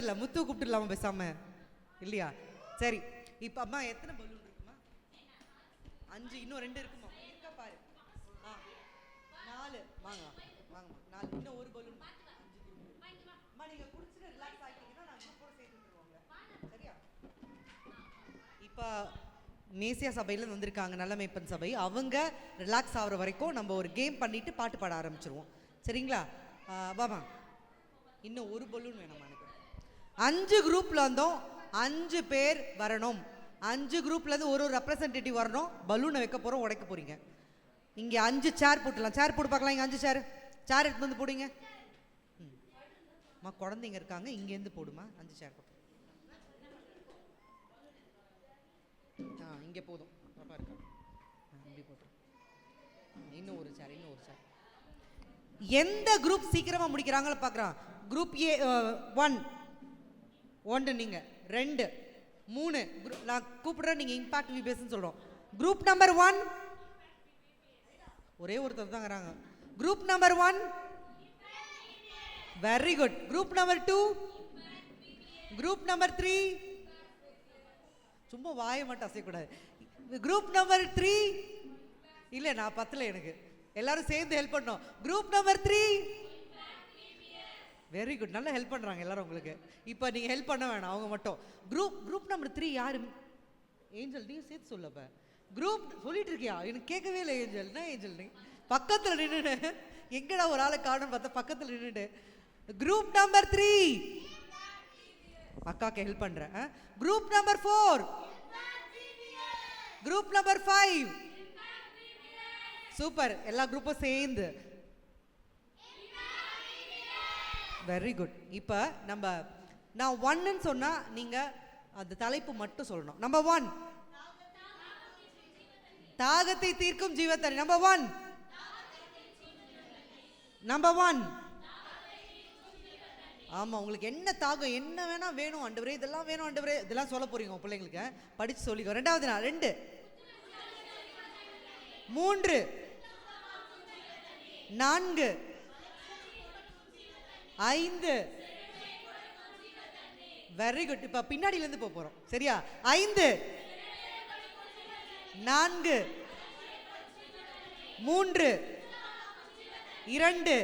இல்லை முத்து கூப்பிட்டுலாமா பேசாம இல்லையா? சரி இப்போ அம்மா எத்தனை பலூன் இருக்குமா? 5. இன்னும் 2 இருக்குமா? இருக்கா பாரு. 4 வாங்க வாங்கம்மா 4. இன்னும் ஒரு பலூன் 5. அம்மா நீங்க குடிச்சிட்டு ரிலாக்ஸ் ஆகிட்டீங்கன்னா நான் கூட சேர்த்து விட்டுருவாங்க. சரியா? இப்போ மேசியா சபையில வந்திருக்காங்க நல்ல மேய்ப்பன் சபை. அவங்க ரிலாக்ஸ் ஆகிற வரைக்கும் நம்ம ஒரு கேம் பண்ணிட்டு பாட்டு பாட ஆரம்பிச்சிருவோம். சரிங்களா? வாமா. இன்னும் ஒரு பலூன் வேணுமா எனக்கு? 5 குரூப்ல இருந்தோம் 5 பேர் வரணும். 5 குரூப்ல இருந்து ஒரு ரெப்ரசன்டேட்டிவ் வரணும். பலூனை வைக்க போறோம், உடைக்க போறீங்க. இங்க 5 சேர் போட்டுலாம். சேர் போட்டு பார்க்கலாம். இங்க 5 சேர் எடுத்து வந்து போடுங்க. அம்மா குழந்தைங்க இருக்காங்க, இங்க இருந்து போடுமா. 5 சேர் போட்டு. இங்க போதும். பாப்பா இருக்கா? இப்படி போட்டு. இன்னும் ஒரு சேர். எந்த குரூப் சீக்கிரமா முடிக்கிறாங்களோ பார்க்குறான். குரூப் ஏ 1 நீங்க 2 3 நான் கூப்பிடுறேன். நீங்க இம்பாக்ட் விபிஎஸ்ன்னு சொல்றோம். குரூப் நம்பர் 1 ஒரே ஒருத்தர் தான் வராங்க. Group number 1 very good. Group number 2, group number 3 சும்மா வாயை மட்டும் அசைக்கூடாது. குரூப் நம்பர் 3 இல்லை நான் 10ல எனக்கு எல்லாரும் சேர்ந்து ஹெல்ப் பண்ணோம். Group number 3 very good. நல்லா ஹெல்ப் பண்ணுறாங்க எல்லாரும் உங்களுக்கு. இப்போ நீங்கள் ஹெல்ப் பண்ண வேணாம், அவங்க மட்டும். குரூப் நம்பர் 3 யாரு? ஏஞ்சல் நீ சேர்த்து சொல்லப்ப. குரூப் சொல்லிட்டு இருக்கியா? எனக்கு கேட்கவே இல்லை. ஏஞ்சல் என்ன ஏஞ்சல் நீ பக்கத்தில் நின்றுட்டு எங்கடா ஒரு ஆளை காணும்னு பார்த்தா பக்கத்தில் நின்றுட்டு. குரூப் நம்பர் 3 அக்காக்கு ஹெல்ப் பண்ணுறேன். Group number 4, group number 5 super. எல்லா குரூப்பும் சேர்ந்து வெரி குட். இப்போ நான் 1ன்னு சொன்னா நீங்க அந்த தலைப்பு மட்டும் சொல்லணும். நம்பர் 1 தாகத்தை தீர்க்கும் ஜீவத்தண்ணி. நம்பர் 1 ஆமா. உங்களுக்கு என்ன தாகம் என்ன வேணா வேணும் ஆண்டவரே, இதெல்லாம் வேணும் ஆண்டவரே, இதெல்லாம் சொல்ல போறீங்க உங்க பிள்ளைங்களுக்கு. படிச்சு சொல்லிக்கோ. 2வது நாள் 2 3 4 5 வெரி குட். இப்ப பின்னாடில இருந்து போறோம். சரியா? 5 4 3 2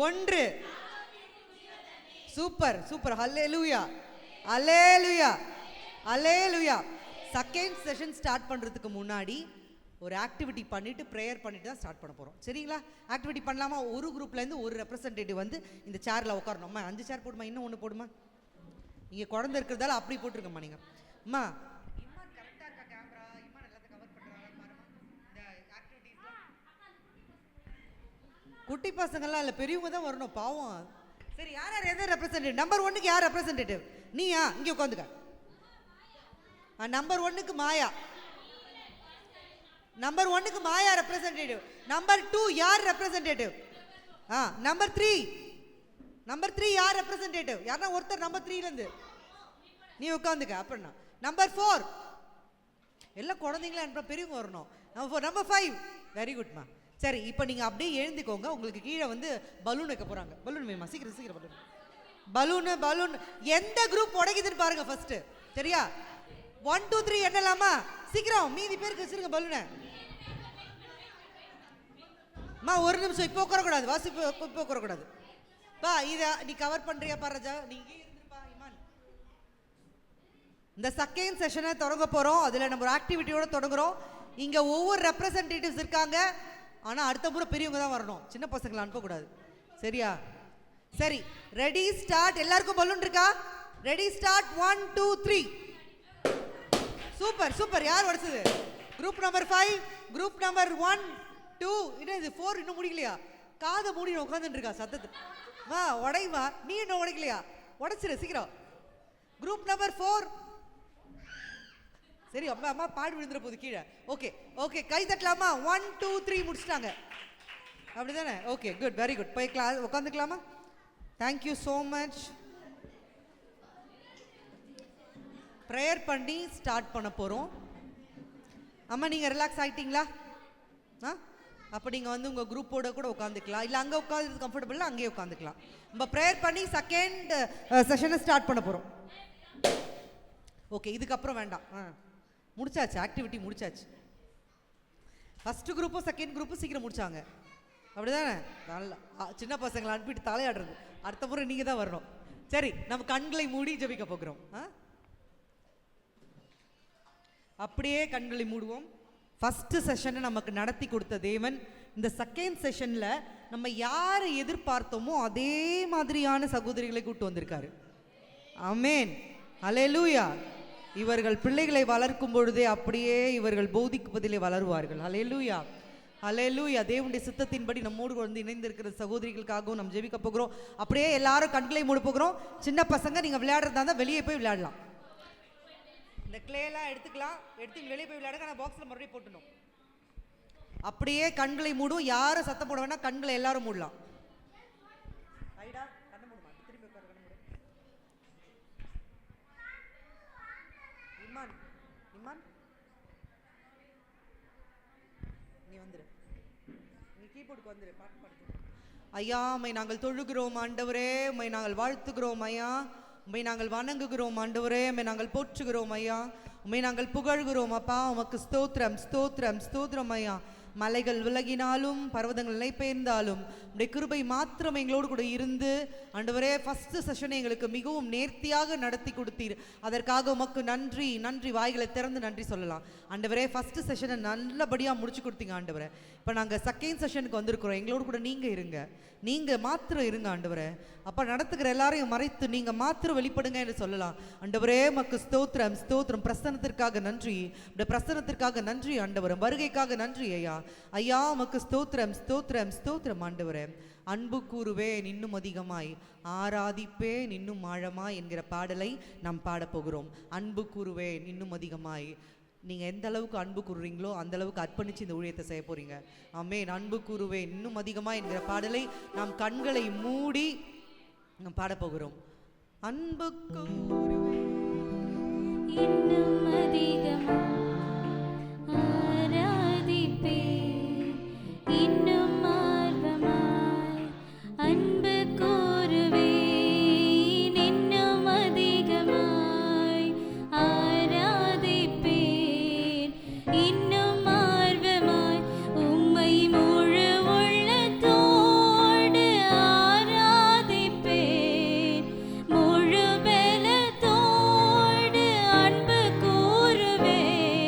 1 சூப்பர் சூப்பர். ஹல்லேலூயா ஹல்லேலூயா ஹல்லேலூயா. செகண்ட் செஷன் ஸ்டார்ட் பண்றதுக்கு முன்னாடி ஒரு ஆக்டிவிட்டி பண்ணிட்டு ப்ரேயர் பண்ணிட்டு தான் ஸ்டார்ட் பண்ண போறோம். சரிங்களா? ஆக்டிவிட்டி பண்ணலாமா? ஒரு குரூப்ல இருந்து ஒரு ரெப்ரசன்டேட்டிவ் வந்து இந்த சேர்ல உட்காரணும். 5 சேர் போடுமா. இன்னும் 1 போடுமா. இங்க குழந்தை இருக்கிறதால அப்படி போட்டுருக்கம்மா நீங்க. அம்மா இம்மான் கரெக்டா இருக்கா? கேமரா இம்மான் எல்லாத்தையும் கவர் பண்றாங்க பாருமா. இந்த ஆக்டிவிட்டீஸ்லாம் குட்டி பசங்கள்லாம் இல்லை, பெரியவங்க தான் வரணும் பாவம். சரி யார் யார் எந்த ரெப்ரசன்டேட்டிவ்? நம்பர் 1க்கு யார் ரெப்ரசன்டேட்டிவ்? நீயா? இங்கே உட்காந்துக்க. நம்பர் 1க்கு மாயா. நம்பர் 1க்கு மாயா ரெப்ரசன்டேட்டிவ். நம்பர் 2 யார் ரெப்ரசன்டேட்டிவ்? நம்பர் 3 யார் ரெப்ரசன்டேட்டிவ்? யாரா ஒருத்தர் நம்பர் 3ல இருந்து நீ உட்காந்துக்க. அப்புறம் நம்பர் 4 எல்லாம் குழந்தைங்களா அனுப்ப, பெரியவங்க வரணும். நம்பர் 5 வெரி குட்மா. சரி இப்போ நீங்க அப்படியே எழுந்துக்கோங்க. உங்களுக்கு கீழே வந்து பலூன் வைக்க போறாங்க. பலூன் வேணுமா? சீக்கிரம் சீக்கிரம் பலூன். எந்த குரூப் உடைக்குதுன்னு பாருங்க ஃபர்ஸ்ட். சரியா? 1 2 3 என்னலாமா? சீக்கிரம் மீதி பேருக்கு வச்சிருங்க பலூனை. ஒரு நிமிஷம் இப்போ உட்காரக்கூடாது. வாசி இப்போ உட்காரக்கூடாது. பா இதை நீ கவர் பண்றியா பாரஜா? நீங்க இருந்துருப்பா இமான். இந்த செகண்ட் செஷனை தொடங்க போறோம். அதுல நம்ம ஒரு ஆக்டிவிட்டியோட தொடங்குறோம். இங்க ஒவ்வொரு ரெப்ரசன்டேட்டிவ்ஸ் இருக்காங்க. ஆனா அடுத்த முறை பெரியவங்க தான் வரணும், சின்ன பசங்களை அனுப்பக்கூடாது. சரியா? சரி ரெடி ஸ்டார்ட். எல்லாருக்கும் பலூன் இருக்கா? Ready start. 1 2 3 super super. யார் உடைச்சது? குரூப் நம்பர் 5, குரூப் நம்பர் 1 2 இது 4 இன்னும் முடிக்கலையா? காதை மூடி உட்காந்துட்டு இருக்கா சத்தத்து. வா உடைவா. நீ இன்னும் உடைக்கலையா? உடைச்சிரு சீக்கிரம். குரூப் நம்பர் 4 சரி அம்மா பாடு விழுந்துற போது கீழே. ஓகே கை தட்டலாமா? 1 2 3 முடிச்சிட்டாங்க. அப்படிதானே? Okay good very good. போய் கிளாஸ் உட்காந்துக்கலாமா? Thank you so much. ப்ரேயர் பண்ணி ஸ்டார்ட் பண்ண போகிறோம். அம்மா நீங்கள் ரிலாக்ஸ் ஆகிட்டீங்களா? அப்போ நீங்கள் வந்து உங்கள் குரூப்போட கூட உட்காந்துக்கலாம், இல்லை அங்கே உட்காந்து கம்ஃபர்டபுளாக அங்கேயே உட்காந்துக்கலாம். நம்ம ப்ரேயர் பண்ணி செகண்ட் செஷனை ஸ்டார்ட் பண்ண போகிறோம். ஓகே, இதுக்கப்புறம் வேண்டாம். முடிச்சாச்சு, ஆக்டிவிட்டி முடிச்சாச்சு. ஃபஸ்ட்டு குரூப்பும் செகண்ட் குரூப்பும் சீக்கிரம் முடிச்சாங்க, அப்படிதானே? நல்லா சின்ன பசங்களை அனுப்பிட்டு தலையாடுறது. அடுத்த முறை நீங்கள் தான் வரணும். சரி, நம்ம கண்களை மூடி ஜெபிக்க போகிறோம். அப்படியே கண்களை மூடுவோம். ஃபஸ்ட்டு செஷனை நமக்கு நடத்தி கொடுத்த தேவன் இந்த செகண்ட் செஷனில் நம்ம யாரை எதிர்பார்த்தோமோ அதே மாதிரியான சகோதரிகளை கூட்டு வந்திருக்காரு. ஆமென், அல்லேலூயா. இவர்கள் பிள்ளைகளை வளர்க்கும் பொழுதே அப்படியே இவர்கள் பௌதிக்குவதிலே வளருவார்கள். அல்லேலூயா, அல்லேலூயா. தேவனுடைய சித்தத்தின்படி நம்மோடு வந்து இணைந்திருக்கிற சகோதரிகளுக்காகவும் நம்ம ஜெபிக்க போகிறோம். அப்படியே எல்லாரும் கண்களை மூட போகிறோம். சின்ன பசங்க நீங்கள் விளையாடுறதா இருந்தால் வெளியே போய் விளையாடலாம். இந்த கிளேலாம் எடுத்துக்கலாம், எடுத்து வெளியே போய் விளையாடுங்க. நான் பாக்ஸில் மறுபடியும் போட்டுணும். அப்படியே கண்களை மூடும். யாரும் சத்தம் போட வேணா, கண்களை எல்லாரும் மூடலாம். ஐடா கண்ணை மூடுமா, திரும்பி உட்காரு, கண்ணை மூடு. இமான், இமான் நீ வந்துரு, நீ கீபோர்டுக்கு வந்துரு, பாட்டு பாடுங்க. ஐயா, உம்மை நாங்கள் தொழுகிறோம் ஆண்டவரே, உம்மை நாங்கள் வாழ்த்துகிறோம் ஐயா, உம்மை நாங்கள் வணங்குகிறோம் ஆண்டவரே, உம்மை நாங்கள் போற்றுகிறோம் ஐயா, உம்மை நாங்கள் புகழ்கிறோம் அப்பா. உமக்கு ஸ்தோத்திரம், ஸ்தோத்திரம், ஸ்தோத்திரம் ஐயா. மலைகள் விலகினாலும் பர்வதங்கள் நிலைபெயர்ந்தாலும் உடைய கிருபை மாத்திரம் எங்களோடு கூட இருந்து ஆண்டவரே ஃபஸ்ட்டு செஷனை எங்களுக்கு மிகவும் நேர்த்தியாக நடத்தி கொடுத்தீர். அதற்காக உமக்கு நன்றி, நன்றி. வாய்களை திறந்து நன்றி சொல்லலாம். ஆண்டவரே, ஃபஸ்ட்டு செஷனை நல்லபடியாக முடிச்சு கொடுத்தீங்க ஆண்டவரே. இப்போ நாங்கள் செகண்ட் செஷனுக்கு வந்திருக்கிறோம். எங்களோடு கூட நீங்கள் இருங்க, நீங்கள் மாத்திரம் இருங்க ஆண்டவரே. அப்போ நடத்துகிற எல்லாரையும் மறைத்து நீங்கள் மாத்திரம் வெளிப்படுங்க என்று சொல்லலாம். ஆண்டவரே, உமக்கு ஸ்தோத்திரம், ஸ்தோத்திரம். பிரசன்னத்திற்காக நன்றி, இந்த பிரசன்னத்திற்காக நன்றி ஆண்டவரே. வருகைக்காக நன்றி ஐயா. ஐயா, உமக்கு ஸ்தோத்திரம், ஸ்தோத்திரம், ஸ்தோத்திரம் ஆண்டவரே. அன்பு கூறுவேன் இன்னும் அதிகமாய், ஆராதிப்பேன் இன்னும் ஆழமாய் என்கிற பாடலை நாம் பாடப்போகிறோம். அன்பு கூறுவேன் இன்னும் அதிகமாய். நீங்கள் எந்த அளவுக்கு அன்பு கூறுறீங்களோ அந்த அளவுக்கு அர்ப்பணித்து இந்த ஊழியத்தை செய்ய போகிறீங்க. ஆமென். அன்பு கூறுவேன் இன்னும் அதிகமாக என்கிற பாடலை நாம் கண்களை மூடி நாம் பாடப்போகிறோம். அன்பு கூறுவேன் இன்னும் அதிகமாக, ஆராதிப்பேன் இன்னும் ஆர்வமாய். அன்பு கூறுவேன் இன்னும் அதிகமாய், ஆராதிப்பேன் இன்னும் ஆர்வமாய். உம்மை முழு உள்ளத்தோடு ஆராதிப்பேன், முழு பலத்தோடு அன்பு கூறுவேன்.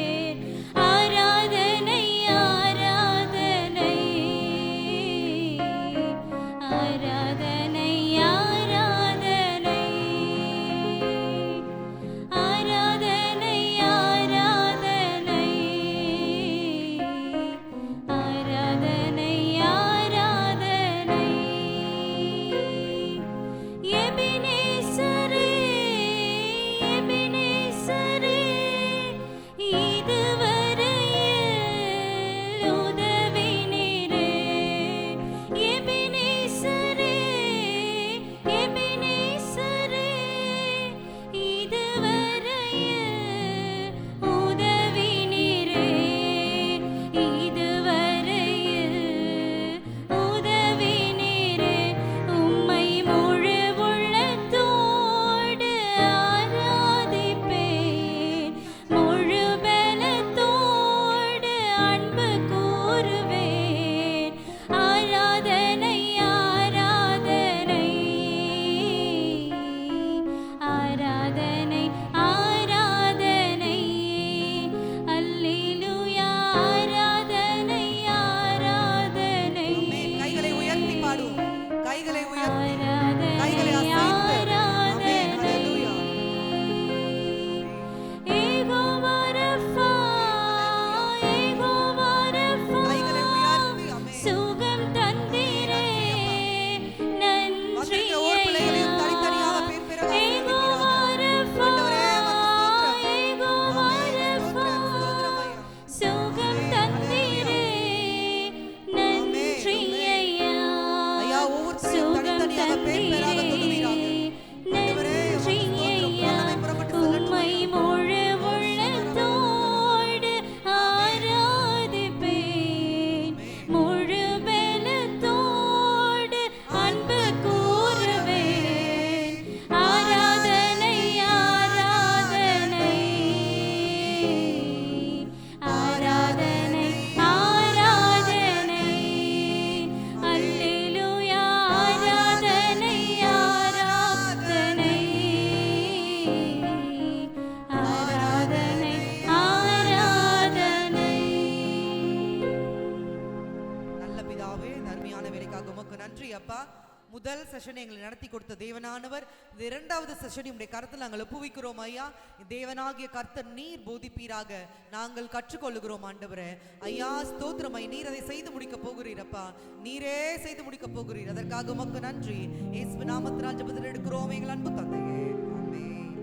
முதல் செஷனை எங்களை நடத்தி கொடுத்த தேவனானவர் இந்த இரண்டாவது செஷனை உடைய கருத்தில் நாங்கள் ஒப்புவிக்கிறோம் ஐயா. தேவனாகிய கர்த்தர் நீர் போதிப்பீராக நாங்கள் கற்றுக்கொள்ளுகிறோம் ஆண்டவரே. ஐயா ஸ்தோத்திரம், நீர் அதை செய்து முடிக்க போகிறீரப்பா, நீரே செய்து முடிக்க போகிறீர். அதற்காக உமக்கு நன்றி. இயேசு நாமத்தினால் ஜெபத்தில் எடுக்கிறோம் எங்கள் அன்பு தந்தையே, ஆமென்.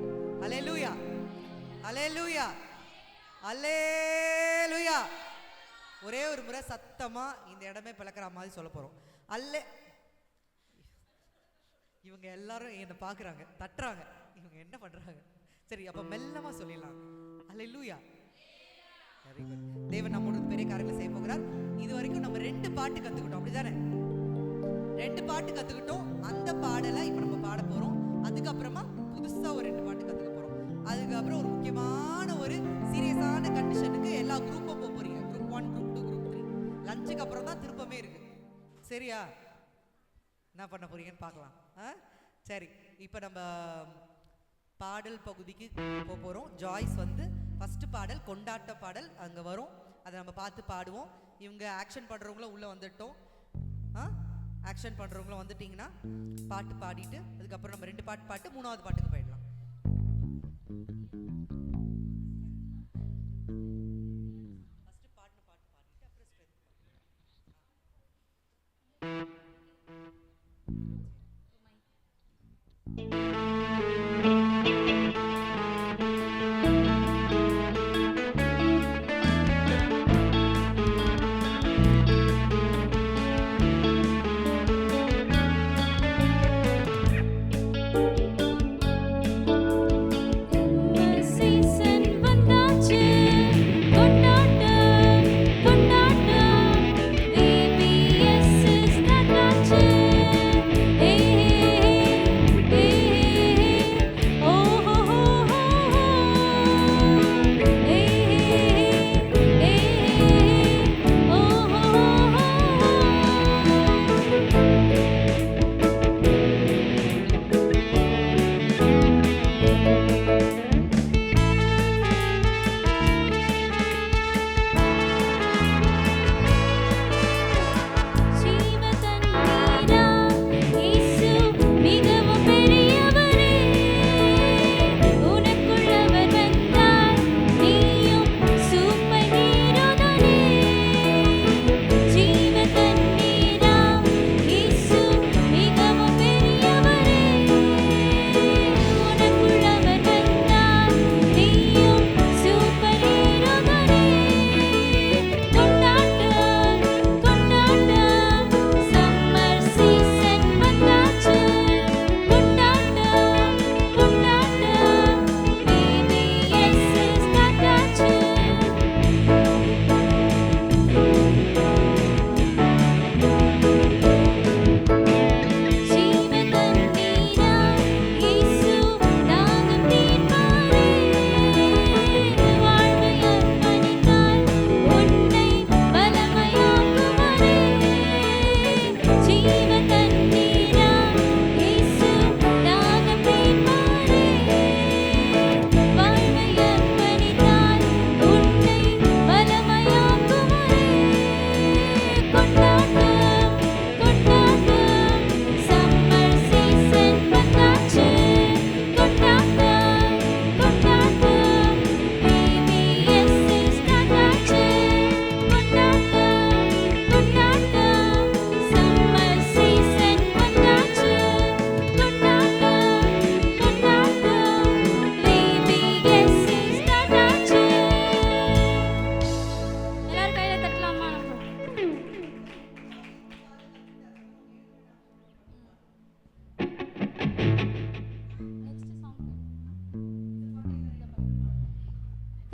அல்லேலூயா, அல்லேலூயா, அல்லேலூயா. ஒரே ஒரு முறை சத்தமா இந்த இடமே பிளக்கிற மாதிரி சொல்ல போறோம். இவங்க எல்லாரும் என்ன பாக்குறாங்க, தட்டுறாங்க, இவங்க என்ன பண்றாங்க? சரி, அப்ப மெல்லமா சொல்லிடலாம். அல்லேலூயா. Very good. தேவன் நம்மோட பெரிய காரியங்களை செய்ய போகிறார். இது வரைக்கும் நம்ம 2 பாட்டு கத்துக்கிட்டோம், அப்படிதானே? 2 பாட்டு கத்துக்கிட்டோம். அந்த பாடலை இப்ப நம்ம பாட போறோம். அதுக்கப்புறமா புதுசா ஒரு 2 பாட்டு கத்துக்க போறோம். அதுக்கப்புறம் ஒரு முக்கியமான ஒரு சீரியஸான கண்டிஷனுக்கு எல்லா குரூப்பும் போக போறீங்க. Group 1, group 2, group 3. லஞ்சுக்கு அப்புறம் தான் திருப்பமே இருக்கு. சரியா? என்ன பண்ண போறீங்கன்னு பார்க்கலாம். சரி, இப்போ நம்ம பாடல் பகுதிக்கு போக போகிறோம். ஜாய்ஸ் வந்து ஃபஸ்ட்டு பாடல் கொண்டாட்ட பாடல் அங்கே வரும், அதை நம்ம பார்த்து பாடுவோம். இவங்க ஆக்ஷன் பண்ணுறவங்களும் உள்ளே வந்துட்டோம். ஆக்ஷன் பண்ணுறவங்களும் வந்துட்டிங்கன்னா பாட்டு பாடிட்டு அதுக்கப்புறம் நம்ம 2 பாட்டு பாட்டு 3வது பாட்டுக்கு போயிடலாம்.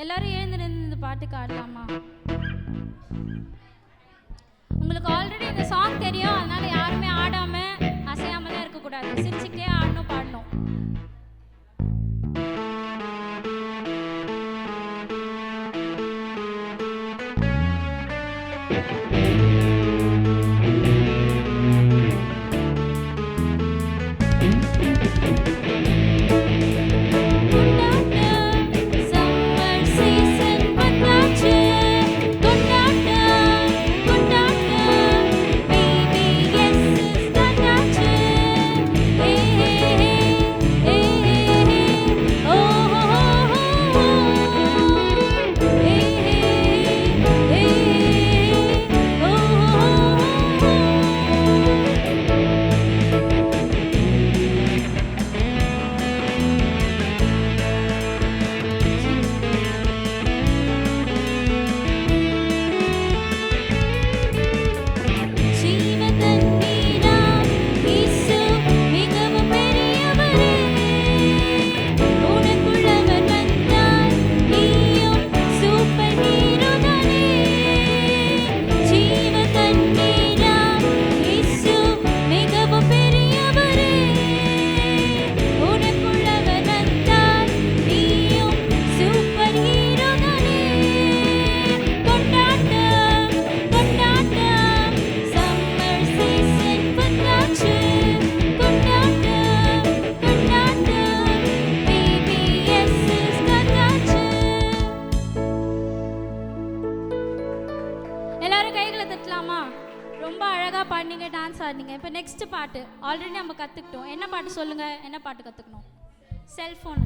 எல்லாரும் எழுந்து நின்று இந்த பாட்டுக்கு ஆடலாமா? உங்களுக்கு ஆல்ரெடி இந்த சாங் தெரியும், அதனால யாருமே ஆடாம அசையாமலாம் இருக்கக்கூடாது. சிரிச்சுக்கிட்டே ஆடணும், பாடணும். கொண்டாட்டம் சொல்லாதீங்க. இப்போ நெக்ஸ்ட் பாட்டு ஆல்ரெடி நம்ம கற்றுக்கிட்டோம். என்ன பாட்டு சொல்லுங்க, என்ன பாட்டு கற்றுக்கணும்? செல்ஃபோன்.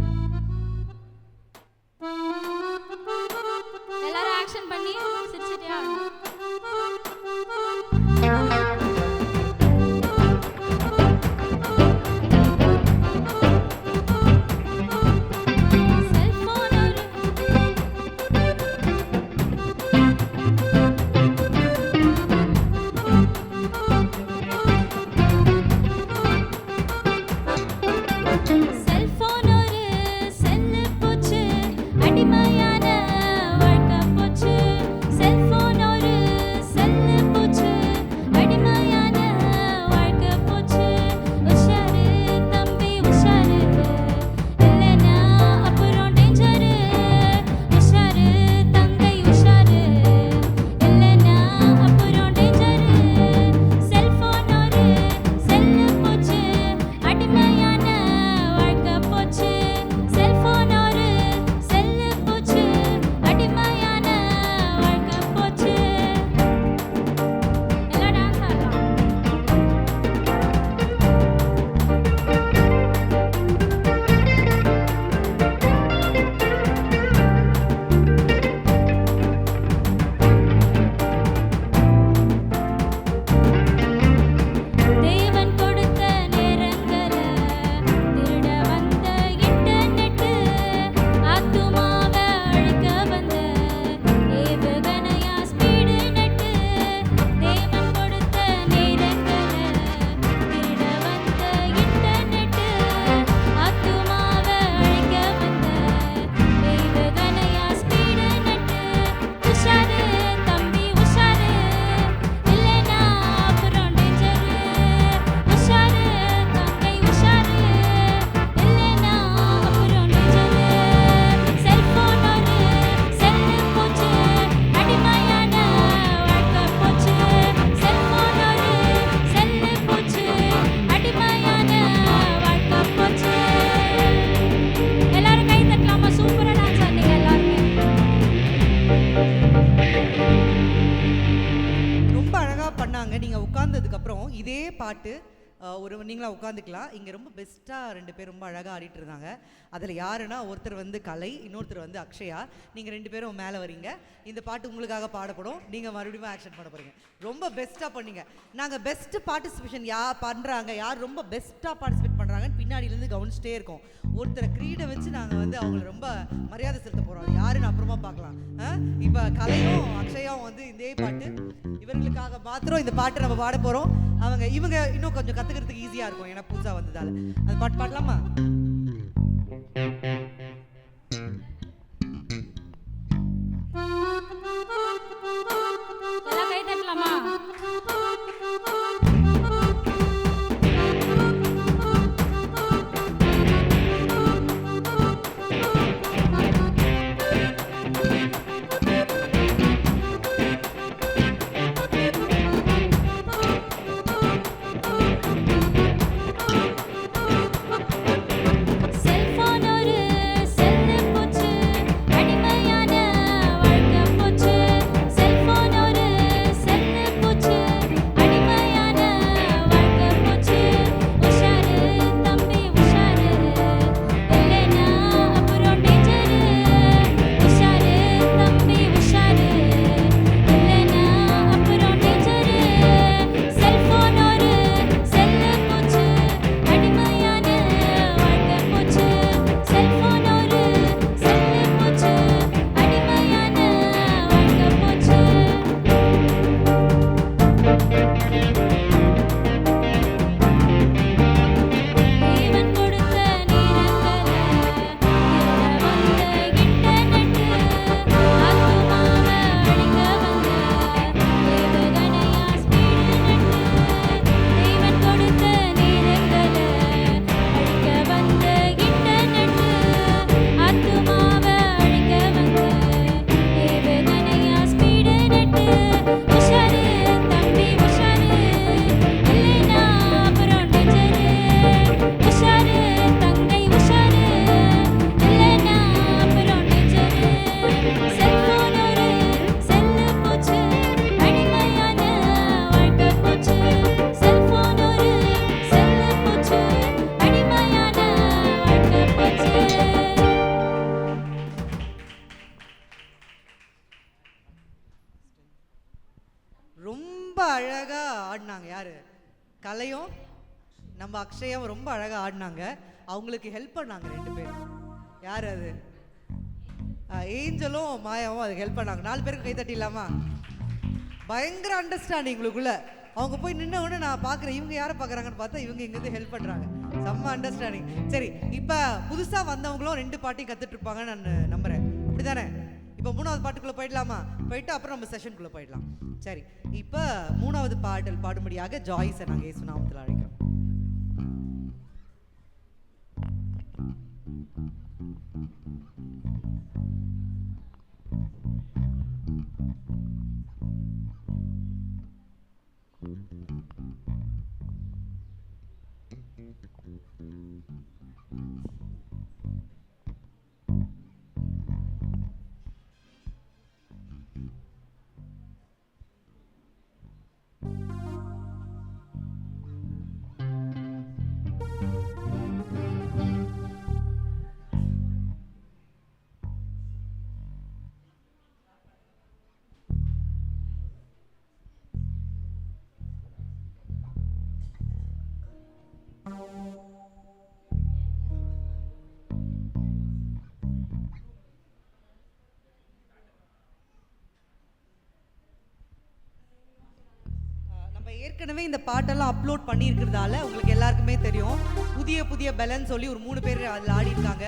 எல்லாரும் ஆக்ஷன் பண்ணி சிரிச்சிட்டே ஆகணும். பாட்டு ஒரு நீங்களாக உட்காந்துக்கலாம். இங்கே ரொம்ப பெஸ்ட்டாக 2 பேர் ரொம்ப அழகாக ஆடிட்டு இருந்தாங்க. அதில் யாருன்னா ஒருத்தர் வந்து கலை, இன்னொருத்தர் வந்து அக்ஷயா. நீங்கள் 2 பேரும் மேலே வரீங்க. இந்த பாட்டு உங்களுக்காக பாடப்படும். நீங்கள் மறுபடியும் ஆக்ஷன் பண்ண போகிறீங்க. ரொம்ப பெஸ்ட்டாக பண்ணீங்க. நாங்கள் பெஸ்ட்டு பார்ட்டிசிபேஷன் பண்ணுறாங்க, யார் ரொம்ப பெஸ்ட்டாக பார்ட்டிசிபேட் பண்ணுறாங்கன்னு பின்னாடியிலேருந்து கவனிச்சிட்டே இருக்கோம். ஒருத்தரை கிரீடை வச்சு நாங்கள் வந்து அவங்களை ரொம்ப மரியாதை செலுத்த போகிறோம். யாருன்னு அப்புறமா பார்க்கலாம். இப்போ கலையும் அக்ஷயாவும் வந்து இதே பாட்டு இவர்களுக்காக மாத்திரம் இந்த பாட்டு நம்ம பாட போகிறோம். இவங்க இன்னும் கொஞ்சம் கற்றுக்கிறதுக்கு ஈஸியாக இருக்கும், ஏன்னா புதுசாக வந்ததால். அந்த பாட்டு பாடலாமா? எல்லாம் கை தட்டலாமா? பண்ணாங்க யாரு? கலையும் நம்ம அக்ஷயாவும் ரொம்ப அழகா ஆடினாங்க. அவங்களுக்கு ஹெல்ப் பண்ணாங்க 2 பேரும். யார் அது? ஏஞ்சலும் மாயாவும் அதுக்கு ஹெல்ப் பண்ணாங்க. 4 பேருக்கு கை தட்டிடலாமா? பயங்கர அண்டர்ஸ்டாண்டிங் உங்களுக்குள்ள. அவங்க போய் நின்ன உடனே நான் பார்க்குறேன், இவங்க யாரை பார்க்குறாங்கன்னு பார்த்தா இவங்க இங்கேருந்து ஹெல்ப் பண்ணுறாங்க. செம்ம அண்டர்ஸ்டாண்டிங். சரி, இப்போ புதுசாக வந்தவங்களும் 2 பாட்டையும் கற்றுட்டு இருப்பாங்கன்னு நான் நம்புகிறேன். அப்படி தானே? இப்போ 3வது பாட்டுக்குள்ளே போயிடலாமா? போயிட்டு அப்புறம் நம்ம செஷனுக்குள்ளே போயிடலாம். சரி, இப்போ 3வது பாடல் பாடும்படியாக ஜாய்ஸை நாங்கள் இயேசு நாமத்தில் அழைக்கிறோம். ஏற்கனவே இந்த பாட்டெல்லாம் அப்லோட் பண்ணியிருக்கிறதால உங்களுக்கு எல்லாருக்குமே தெரியும். புதிய புதிய பெலன் சொல்லி ஒரு 3 பேர் அதில் ஆடிருக்காங்க.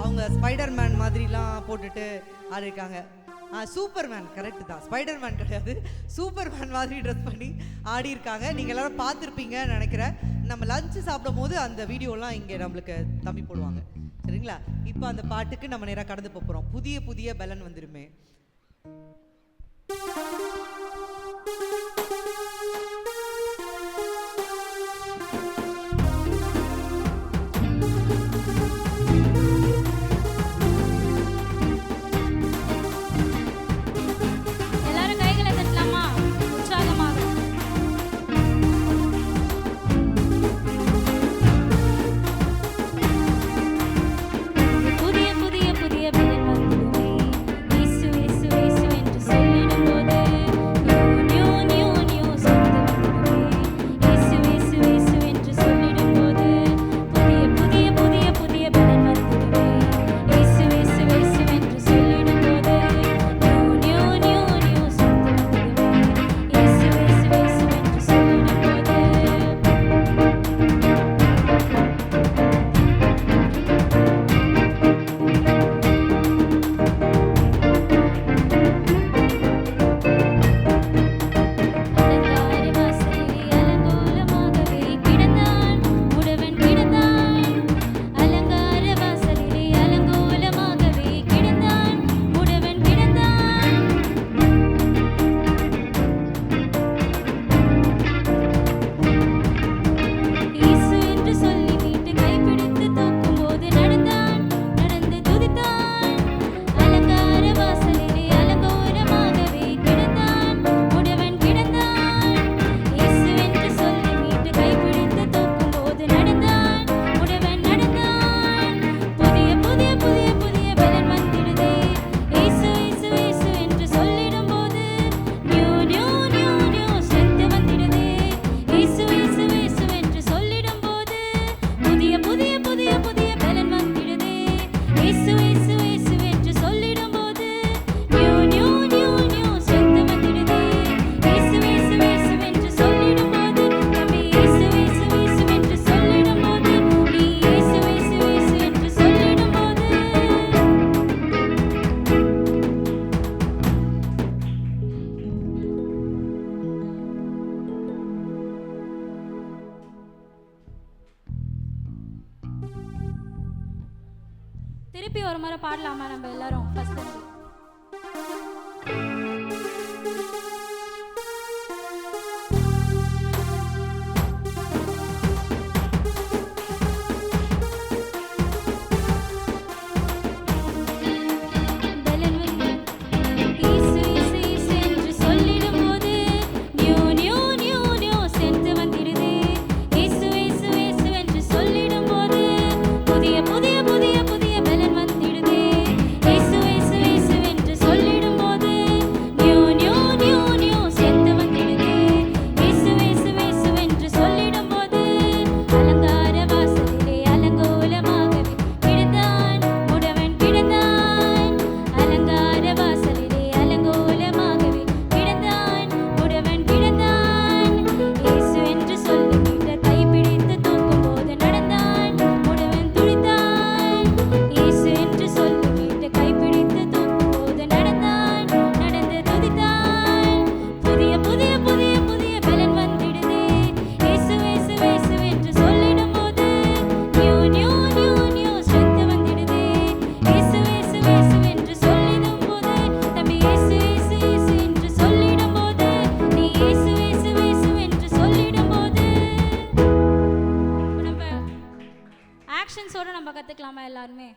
அவங்க ஸ்பைடர் மேன் மாதிரிலாம் போட்டுட்டு ஆடிருக்காங்க. சூப்பர் மேன், கரெக்டு தான், ஸ்பைடர் மேன் கிடையாது, சூப்பர் மேன் மாதிரி ட்ரெஸ் பண்ணி ஆடிருக்காங்க. நீங்கள் எல்லாரும் பார்த்துருப்பீங்கன்னு நினைக்கிறேன். நம்ம லஞ்சு சாப்பிடும் போது அந்த வீடியோலாம் இங்கே நம்மளுக்கு தம்பி போடுவாங்க. சரிங்களா? இப்போ அந்த பாட்டுக்கு நம்ம நேராக கடந்து போகிறோம். புதிய புதிய பெலன் வந்துருமே. திருப்பி ஒரு முறை பாடலாமா நம்ம எல்லாரும்? ஃபர்ஸ்ட் புதிய புதிய புதிய புதிய பலன் வந்திடுதே. இயேசு இயேசு இயேசு பாடலாமா எல்லாருமே?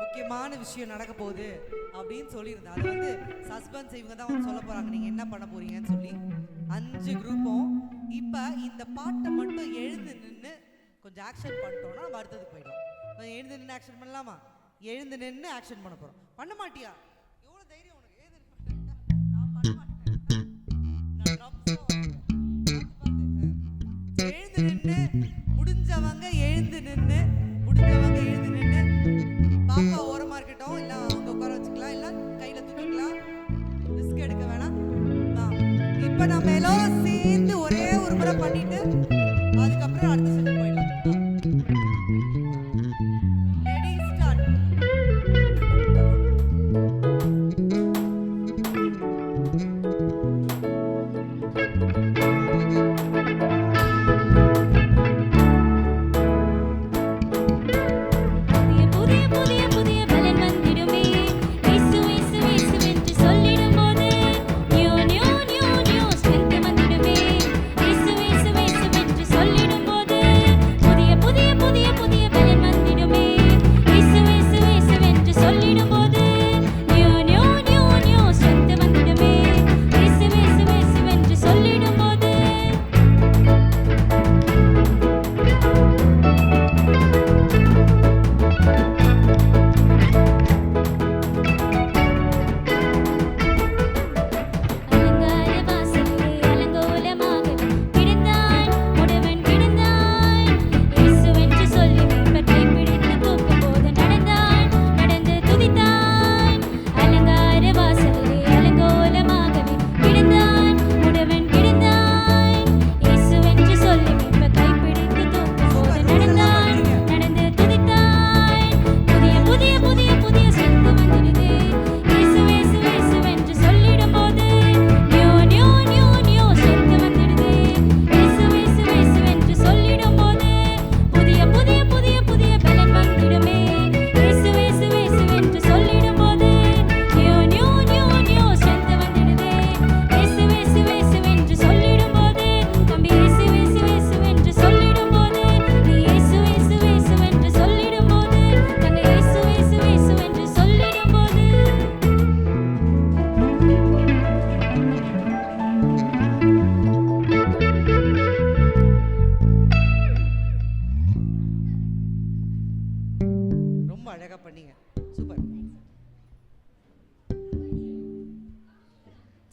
முக்கியமான விஷயம் நடக்க போகுது அப்படின்னு சொல்லியிருந்தேன். அது வந்து சஸ்பென்ஸ், இவங்க தான் வந்து சொல்ல போறாங்க நீங்க என்ன பண்ண போறீங்கன்னு சொல்லி. 5 குரூப்பும் இப்போ இந்த பாட்டை மட்டும் எழுந்து நின்று கொஞ்சம் ஆக்ஷன் பண்ணிட்டோம்னா நம்ம அடுத்ததுக்கு போயிடும். எழுந்து நின்று ஆக்ஷன் பண்ணலாமா? எழுந்து நின்று ஆக்ஷன் பண்ண போறோம். பண்ண மாட்டியா? எவ்வளவு தைரியம் உனக்கு? ஏது நான் பண்ண மாட்டேன். நான் ட்ரம்ஸ் எழுந்து நின்று முடிஞ்சவங்க எழுந்து நின்று பாப்பா ஓரமா இருக்கட்டும், இல்ல அவங்க உட்கார வச்சுக்கலாம், இல்ல கையில தூக்கிக்கலாம், ரிஸ்க் எடுக்க வேணாம். இப்ப நம்ம எல்லாரும் சேர்ந்து ஒரே ஒரு முறை பண்ணிட்டு அதுக்கப்புறம் அடுத்த செஷன் போயிடலாம். Ready start.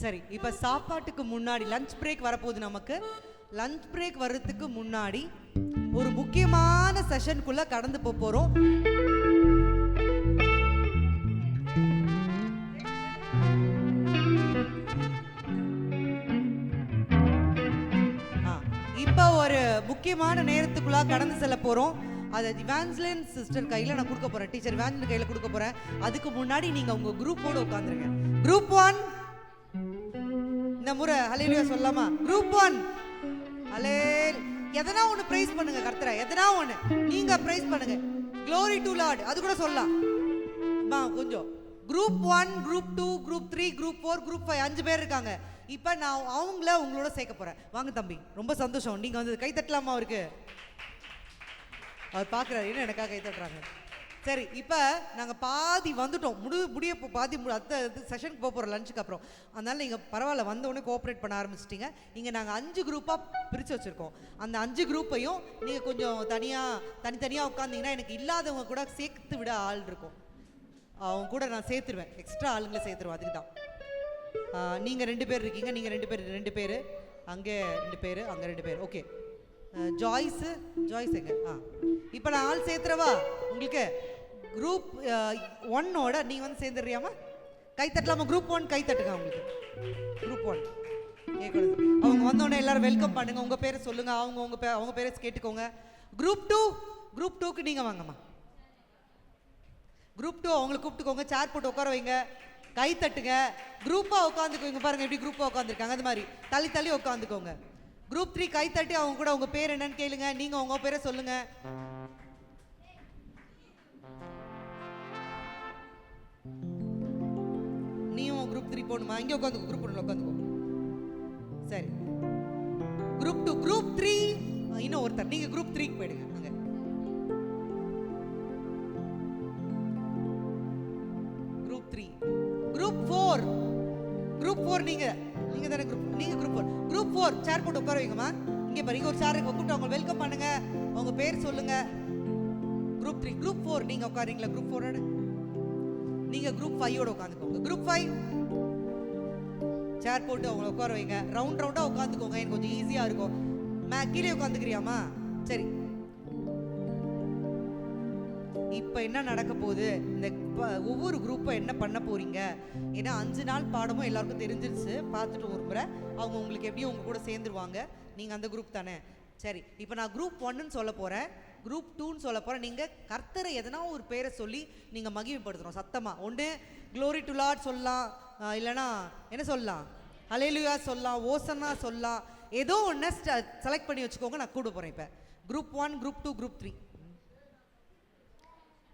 சரி, இப்போ சாப்பாட்டுக்கு முன்னாடி லஞ்ச் பிரேக் வரப்போகுது. நமக்கு லஞ்ச் பிரேக் வர்றதுக்கு முன்னாடி ஒரு முக்கியமான செஷனுக்குள்ள கடந்து போறோம். இப்போ ஒரு முக்கியமான நேரத்துக்குள்ள கடந்து செல்ல போறோம். அதை இவாஞ்சலின் சிஸ்டர் கையில் நான் கொடுக்க போறேன். டீச்சர் இவாஞ்சலின் கையில் கொடுக்க போறேன். அதுக்கு முன்னாடி நீங்க உங்க குரூப்போட உட்காந்துருங்க. குரூப் 1 இந்த முறை ஹல்லேலூயா சொல்லலாமா? குரூப் 1 எதனா ஒன்று பிரைஸ் பண்ணுங்க கர்த்தரை. எதனா ஒன்று நீங்க பிரைஸ் பண்ணுங்க. க்ளோரி டு லார்ட் அது கூட சொல்லலாம். கொஞ்சம் group 1, group 2, group 3, group 4, group 5 5 பேர் இருக்காங்க. இப்போ நான் அவங்கள உங்களோட சேர்க்க போறேன். வாங்க தம்பி, ரொம்ப சந்தோஷம். நீங்க வந்து கை தட்டலாமா? அவருக்கு அவர் பார்க்குறாரு, என்ன எனக்காக கை தட்டுறாங்க. சரி, இப்போ நாங்கள் பாதி வந்துட்டோம். முடிய பாதி அடுத்த செஷனுக்கு போகிறோம் லஞ்சுக்கு அப்புறம். அதனால நீங்கள் பரவாயில்ல, வந்தோடனே கோஆப்ரேட் பண்ண ஆரம்பிச்சிட்டிங்க. இங்கே நாங்கள் 5 குரூப்பாக பிரித்து வச்சுருக்கோம். அந்த 5 குரூப்பையும் நீங்கள் கொஞ்சம் தனித்தனியாக உட்காந்திங்கன்னா எனக்கு இல்லாதவங்க கூட சேர்த்து விட ஆள் இருக்கும். அவங்க கூட நான் சேர்த்துருவேன், எக்ஸ்ட்ரா ஆளுங்களை சேர்த்துருவேன். அதுக்கு தான் நீங்கள் 2 பேர் இருக்கீங்க. நீங்கள் 2 பேர் அங்கே 2 பேர் அங்கே 2 பேர். ஓகே, ஜாய்ஸ் எங்க? இப்போ நான் ஆள் சேர்த்துறவா உங்களுக்கு? குரூப் 1ஓட நீங்கள் வந்து சேர்ந்துடுறியாமா? கை தட்டலாமா? குரூப் 1 கை தட்டுங்க. அவங்களுக்கு குரூப் 1 கேட்கக்கூடாது. அவங்க வந்தோடனே எல்லாரும் வெல்கம் பண்ணுங்க. உங்கள் பேரை சொல்லுங்கள். அவங்க பேரை கேட்டுக்கோங்க. குரூப் 2க்கு நீங்கள் வாங்கம்மா. குரூப் 2 அவங்களை கூப்பிட்டுக்கோங்க. சேர் போட்டு உட்கார வைங்க. கை தட்டுங்க. குரூப்பாக உட்காந்துக்கோங்க. பாருங்கள் எப்படி குரூப்பாக உட்காந்துருக்காங்க. அது மாதிரி தள்ளி உட்காந்துக்கோங்க. குரூப் 3 கை தட்டி அவங்க கூட உங்க பேர் என்னன்னு கேளுங்க. நீங்க உங்க பேரை சொல்லுங்க. நீயும் குரூப் 3 போணுமா? இங்க உட்காந்துக்கோ. குரூப் 1ல உட்காந்துக்கோ. சரி, குரூப் 2, குரூப் 3 இன்னும் ஒருத்தர். நீங்க குரூப் 3க்கு போயிடுங்க. அங்க குரூப் 3. குரூப் 4 நீங்க தானே குரூப் 4. குரூப் 4 சேர் போட்டு உட்கார வைங்கம்மா. இங்கே பாருங்க, ஒரு சேர் கூப்பிட்டு அவங்க வெல்கம் பண்ணுங்க. அவங்க பேர் சொல்லுங்க. குரூப் 3, குரூப் 4 நீங்க உட்காரீங்களா? குரூப் 4 நீங்கள் குரூப் 5ஓட உட்காந்துக்கோங்க. குரூப் 5 சேர் போட்டு அவங்கள உட்கார வைங்க. ரவுண்டாக உட்காந்துக்கோங்க, எனக்கு கொஞ்சம் ஈஸியாக இருக்கும். கீழே உட்காந்துக்கிறியாமா? சரி, இப்போ என்ன நடக்க போகுது, இந்த ஒவ்வொரு குரூப்பை என்ன பண்ண போறீங்க, ஏன்னா 5 நாள் பாடமும் எல்லாருக்கும் தெரிஞ்சிருச்சு. பார்த்துட்டு ஒரு முறை அவங்க உங்களுக்கு எப்படியும் உங்க கூட சேர்ந்துருவாங்க. நீங்கள் அந்த குரூப் தானே? சரி, இப்போ நான் குரூப் 1ன்னு சொல்ல போகிறேன், குரூப் 2ன்னு சொல்ல போகிறேன். நீங்கள் கர்த்தரை எதனா ஒரு பேரை சொல்லி நீங்கள் மகிமைப்படுத்தணும் சத்தமாக. ஒன்று க்ளோரி டு லார்ட் சொல்லலாம், இல்லைனா என்ன சொல்லலாம், ஹல்லேலூயா சொல்லலாம், ஓசன்னா சொல்லலாம். ஏதோ ஒன்று செலக்ட் பண்ணி வச்சுக்கோங்க. நான் கூட போகிறேன். இப்போ group 1, group 2, group 3.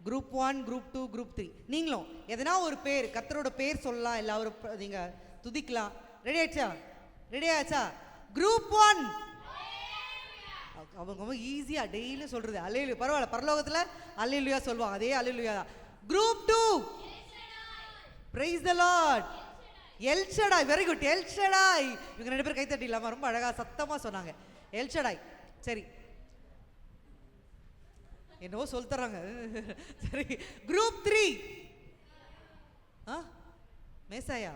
Group 1, group 2, group 3. நீங்களும் எதனா ஒரு பேர், கர்த்தரோட பேர் சொல்லலாம், இல்லை அவர் நீங்கள் துதிக்கலாம். ரெடி ஆயிடுச்சா? ரெடி ஆச்சா? குரூப் 1 அவங்க ரொம்ப ஈஸியாக டெய்லியும் சொல்கிறது அல்லேலூயா. பரவாயில்ல, பரலோகத்தில் அல்லேலூயா சொல்லுவாங்க, அதே அல்லேலூயா தான். Group 2 praise the Lord, L Shaddai. Very good, L Shaddai. இவங்க 2 பேர் கைத்தட்டி இல்லாமல் ரொம்ப அழகாக சத்தமாக சொன்னாங்க, எல் ஷடாய். சரி, என்னவோ சொல்லித்தராங்க. சரி, குரூப் 3 மேசாயா.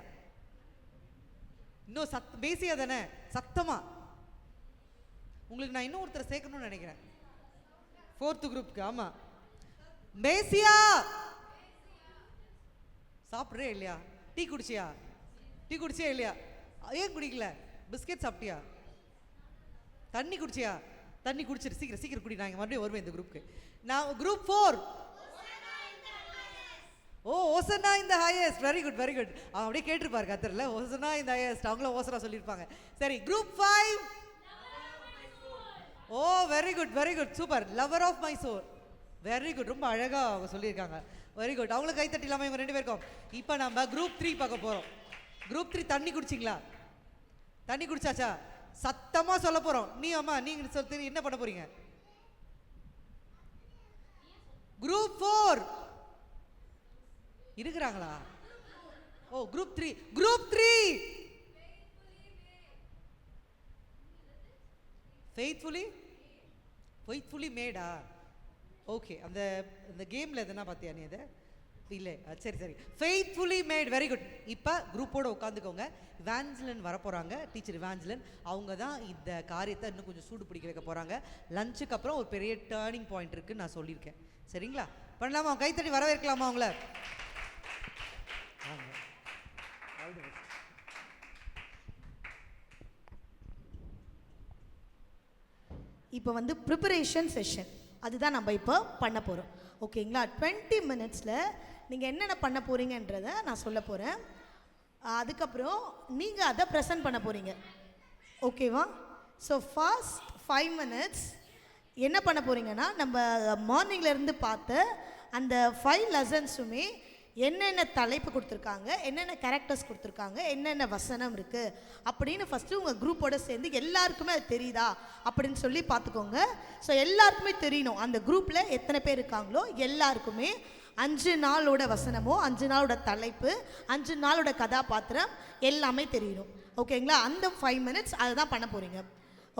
இன்னும் மேசியா தானே? சத்தமா உங்களுக்கு நான் இன்னும் ஒருத்தர் சேர்க்கணும்னு நினைக்கிறேன் 4th குரூப்க்கு. ஆமா, மேசியா. சாப்பிட்றே இல்லையா? டீ குடிச்சியா? டீ குடிச்சியா இல்லையா? ஏன் குடிக்கல? பிஸ்கெட் சாப்பிட்டியா? தண்ணி குடிச்சியா? தண்ணி குடிச்சிரு, சீக்கிரம் சீக்கிரம் குடி. நான் மறுபடியும் வருவேன் இந்த குரூப்க்கு. நான் குரூப் 4. ஓ, ஓசன்னா இந்த highest. Very good, very good. அவன் அப்படியே கேட்டிருப்பாரு கத்தர்ல, ஓசன்னா இந்த ஹையஸ்ட். அவங்களும் ஓசனா சொல்லியிருப்பாங்க. சரி, group 5. Oh, very good, very good, super. Lover of my soul. Very good, ரொம்ப அழகா அவங்க சொல்லியிருக்காங்க. வெரி குட், அவங்களுக்கு கைத்தட்டி இல்லாமல் இவங்க 2 பேருக்கும். இப்போ நம்ம குரூப் 3 பார்க்க போகிறோம். குரூப் 3 தண்ணி குடிச்சிங்களா? தண்ணி குடிச்சாச்சா? சத்தமா சொல்ல போறோம். அம்மா நீங்க சொல்லி என்ன பண்ண போறீங்க? குரூப் 4 இருக்குறாங்களா? Oh, group 3. குரூப் 3 ஃபெய்த்ஃபுல்லி மேடா? ஓகே, அந்த கேம்ல எதனா பார்த்தியா நீ? அதை இல்லை, சரி சரி, ஃபெய்த்ஃபுல்லி மேட். Very good. இப்போ குரூப்போட உட்காந்துக்கோங்க. இவாஞ்சலின் வரப்போகிறாங்க, டீச்சர் இவாஞ்சலின். அவங்க தான் இந்த காரியத்தை இன்னும் கொஞ்சம் சூடு பிடிக்க வைக்க போகிறாங்க. லஞ்சுக்கு அப்புறம் ஒரு பெரிய டேர்னிங் பாயிண்ட் இருக்குன்னு நான் சொல்லியிருக்கேன். சரிங்களா? பண்ணலாமா? கைத்தட்டி வரவேற்கலாமா அவங்கள? இப்போ ப்ரிப்பரேஷன் செஷன் அதுதான் நம்ம இப்போ பண்ண போகிறோம். ஓகேங்களா? 20 மினிட்ஸில் நீங்கள் என்னென்ன பண்ண போகிறீங்கன்றதை நான் சொல்ல போகிறேன். அதுக்கப்புறம் நீங்கள் அதை ப்ரெசென்ட் பண்ண போகிறீங்க. ஓகேவா? ஸோ ஃபர்ஸ்ட் 5 மினிட்ஸ் என்ன பண்ண போகிறீங்கன்னா, நம்ம மார்னிங்லேருந்து பார்த்த அந்த 5 லெசன்ஸுமே என்னென்ன தலைப்பு கொடுத்துருக்காங்க, என்னென்ன கேரக்டர்ஸ் கொடுத்துருக்காங்க, என்னென்ன வசனம் இருக்குது அப்படின்னு ஃபஸ்ட்டு உங்கள் குரூப்போடு சேர்ந்து எல்லாருக்குமே அது தெரியுதா அப்படின்னு சொல்லி பார்த்துக்கோங்க. ஸோ எல்லாருக்குமே தெரியணும், அந்த குரூப்பில் எத்தனை பேர் இருக்காங்களோ எல்லாருக்குமே 5 நாளோட வசனமோ, 5 நாளோட தலைப்பு, 5 நாளோட கதாபாத்திரம் எல்லாமே தெரியணும். ஓகேங்களா? அந்த 5 மினிட்ஸ் அதை தான் பண்ண போகிறீங்க.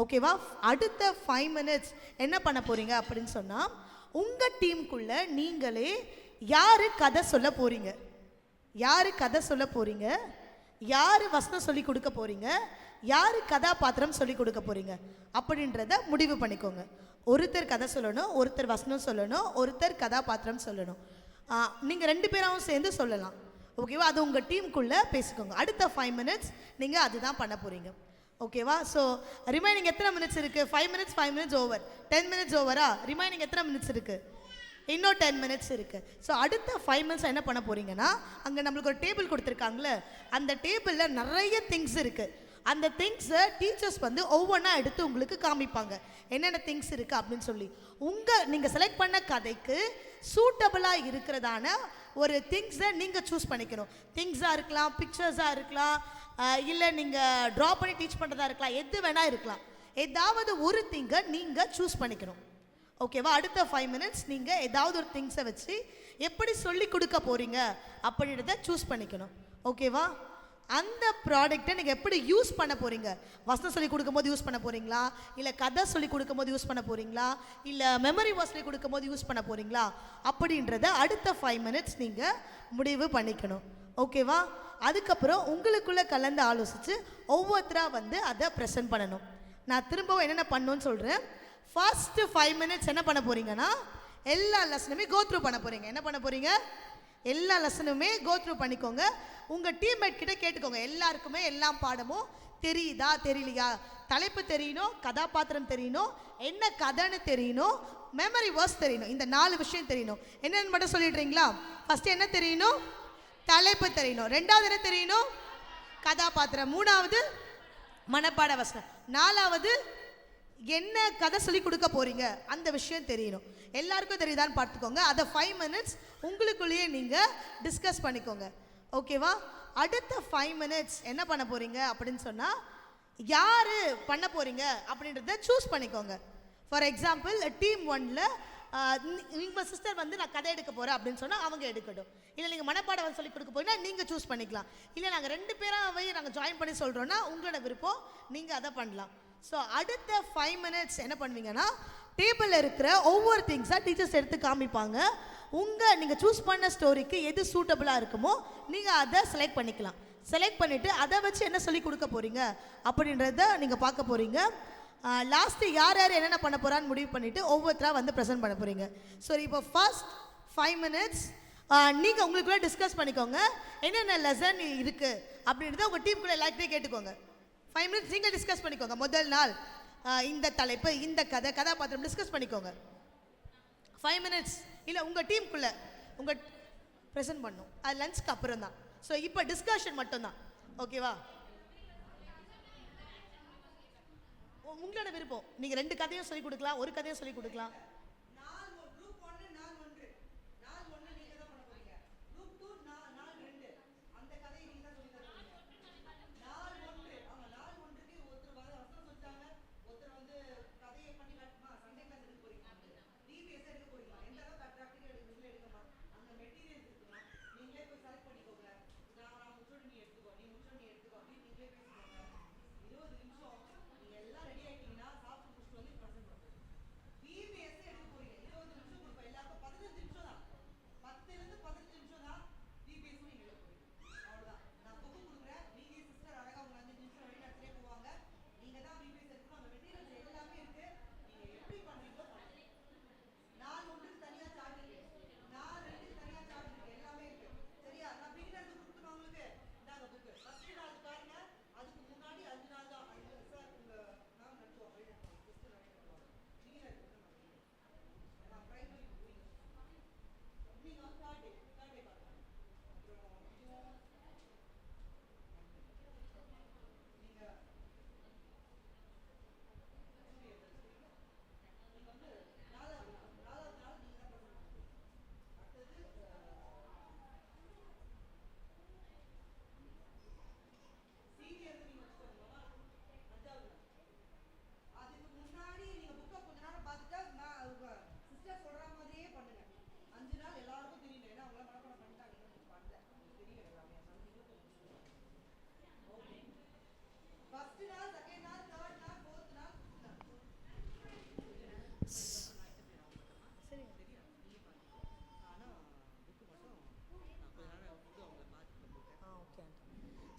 ஓகேவா? அடுத்த 5 மினிட்ஸ் என்ன பண்ண போகிறீங்க அப்படின்னு சொன்னால், உங்கள் டீமுக்குள்ளே நீங்களே யார் கதை சொல்ல போகிறீங்க, யார் கதை சொல்ல போகிறீங்க, யார் வசனம் சொல்லி கொடுக்க போகிறீங்க, யார் கதாபாத்திரம் சொல்லி கொடுக்க போகிறீங்க அப்படின்றத முடிவு பண்ணிக்கோங்க. ஒருத்தர் கதை சொல்லணும், ஒருத்தர் வசனம் சொல்லணும், ஒருத்தர் கதாபாத்திரம் சொல்லணும். நீங்கள் 2 பேராகவும் சேர்ந்து சொல்லலாம். ஓகேவா? அது உங்கள் டீமுக்குள்ளே பேசிக்கோங்க. அடுத்த 5 மினிட்ஸ் நீங்கள் அதுதான் பண்ண போகிறீங்க. ஓகேவா? ஸோ ரிமைனிங் எத்தனை மினிட்ஸ் இருக்குது? 5 மினிட்ஸ், 5 மினிட்ஸ் ஓவர், 10 மினிட்ஸ் ஓவரா? ரிமைனிங் எத்தனை மினிட்ஸ் இருக்குது? இன்னும் 10 மினிட்ஸ் இருக்குது. ஸோ அடுத்த 5 மினிட்ஸ் என்ன பண்ண போகிறீங்கன்னா, அங்கே நம்மளுக்கு ஒரு டேபிள் கொடுத்துருக்காங்களே, அந்த டேபிளில் நிறைய திங்ஸ் இருக்குது. அந்த திங்ஸை டீச்சர்ஸ் ஒவ்வொன்றா எடுத்து உங்களுக்கு காமிப்பாங்க, என்னென்ன திங்ஸ் இருக்குது அப்படின்னு சொல்லி. நீங்கள் செலக்ட் பண்ண கதைக்கு சூட்டபிளாக இருக்கிறதான ஒரு திங்ஸை நீங்கள் சூஸ் பண்ணிக்கணும். திங்ஸாக இருக்கலாம், பிக்சர்ஸாக இருக்கலாம், இல்லை நீங்கள் ட்ரா பண்ணி டீச் பண்ணுறதா இருக்கலாம், எது வேணால் இருக்கலாம். ஏதாவது ஒரு திங்கை நீங்கள் சூஸ் பண்ணிக்கணும். ஓகேவா? அடுத்த 5 மினிட்ஸ் நீங்கள் ஏதாவது ஒரு திங்ஸை வச்சு எப்படி சொல்லி கொடுக்க போகிறீங்க அப்படின்றத சூஸ் பண்ணிக்கணும். ஓகேவா? அந்த ப்ராடக்ட்டை நீங்கள் எப்படி யூஸ் பண்ண போகிறீங்க, வசனம் சொல்லி கொடுக்கும்போது யூஸ் பண்ண போகிறீங்களா, இல்லை கதை சொல்லி கொடுக்கும்போது யூஸ் பண்ண போகிறீங்களா, இல்லை மெமரி வாஸ் சொல்லி கொடுக்கும்போது யூஸ் பண்ண போகிறீங்களா அப்படின்றத அடுத்த 5 மினிட்ஸ் நீங்கள் முடிவு பண்ணிக்கணும். ஓகேவா? அதுக்கப்புறம் உங்களுக்குள்ளே கலந்து ஆலோசித்து ஒவ்வொருத்தராக வந்து அதை ப்ரெசென்ட் பண்ணணும். நான் திரும்பவும் என்னென்ன பண்ணணும்னு சொல்கிறேன். ஃபர்ஸ்ட்டு 5 மினிட்ஸ் என்ன பண்ண போகிறீங்கன்னா எல்லா லெசனுமே கோ த்ரூ பண்ண போகிறீங்க. என்ன பண்ண போகிறீங்க? எல்லா லெசனுமே கோ த்ரூ பண்ணிக்கோங்க. உங்கள் டீம்மேட் கிட்ட கேட்டுக்கோங்க, எல்லாருக்குமே எல்லா பாடமும் தெரியுதா தெரியலையா, தலைப்பு தெரியணும், கதாபாத்திரம் தெரியணும், என்ன கதைன்னு தெரியணும், மெமரி வேர்ஸ் தெரியணும். இந்த 4 விஷயம் தெரியணும். என்னென்னு மட்டும் சொல்லிடுறீங்களா? ஃபஸ்ட்டு என்ன தெரியணும்? தலைப்பு தெரியணும். 2வது என்ன தெரியணும்? கதாபாத்திரம். 3வது மனப்பாட வசனம். 4வது என்ன கதை சொல்லி கொடுக்க போறீங்க அந்த விஷயம் தெரியணும். எல்லாருக்கும் தெரியுதான்னு பார்த்துக்கோங்க. அதை 5 மினிட்ஸ் உங்களுக்குள்ளேயே நீங்கள் டிஸ்கஸ் பண்ணிக்கோங்க. ஓகேவா? அடுத்த 5 மினிட்ஸ் என்ன பண்ண போறீங்க அப்படின்னு சொன்னால், யார் பண்ண போறீங்க அப்படின்றத சூஸ் பண்ணிக்கோங்க. ஃபார் எக்ஸாம்பிள் டீம் 1ல் உங்கள் சிஸ்டர் வந்து நான் கதை எடுக்க போகிறேன் அப்படின்னு சொன்னால் அவங்க எடுக்கட்டும். இல்லை நீங்கள் மனப்பாடம் சொல்லி கொடுக்க போறீங்கன்னா நீங்கள் சூஸ் பண்ணிக்கலாம். இல்லை நாங்கள் 2 பேராகவே நாங்கள் ஜாயின் பண்ணி சொல்கிறோன்னா உங்களோட விருப்பம், நீங்கள் அதை பண்ணலாம். ஸோ அடுத்த 5 மினிட்ஸ் என்ன பண்ணுவீங்கன்னா, டேபிளில் இருக்கிற ஒவ்வொரு திங்ஸாக டீச்சர்ஸ் எடுத்து காமிப்பாங்க. நீங்கள் சூஸ் பண்ண ஸ்டோரிக்கு எது சூட்டபுளாக இருக்குமோ நீங்கள் அதை செலக்ட் பண்ணிக்கலாம். செலக்ட் பண்ணிவிட்டு அதை வச்சு என்ன சொல்லி கொடுக்க போகிறீங்க அப்படின்றத நீங்கள் பார்க்க போகிறீங்க. லாஸ்ட்டு யார் யார் என்னென்ன பண்ண போகிறான்னு முடிவு பண்ணிவிட்டு ஒவ்வொருத்தராக வந்து ப்ரெசென்ட் பண்ண போகிறீங்க. ஸோ இப்போ ஃபர்ஸ்ட் 5 மினிட்ஸ் நீங்கள் உங்களுக்குள்ளே டிஸ்கஸ் பண்ணிக்கோங்க. என்னென்ன லெசன் இருக்குது அப்படின்றத உங்கள் டீமுக்குள்ளே எல்லாத்தையும் கேட்டுக்கோங்க. 5 மினிட்ஸ் நீங்கள் டிஸ்கஸ் பண்ணிக்கோங்க. முதல் நாள் இந்த தலைப்பு, இந்த கதை, கதாபாத்திரம் டிஸ்கஸ் பண்ணிக்கோங்க. 5 மினிட்ஸ் இல்லை உங்கள் டீமுக்குள்ளே உங்கள் ப்ரெசென்ட் பண்ணும். அது லஞ்சுக்கு அப்புறம் தான். ஸோ இப்போ டிஸ்கஷன் மட்டும்தான். ஓகேவா? உங்களோட விருப்பம். நீங்கள் 2 கதையும் சொல்லி கொடுக்கலாம், ஒரு கதையும் சொல்லி கொடுக்கலாம்.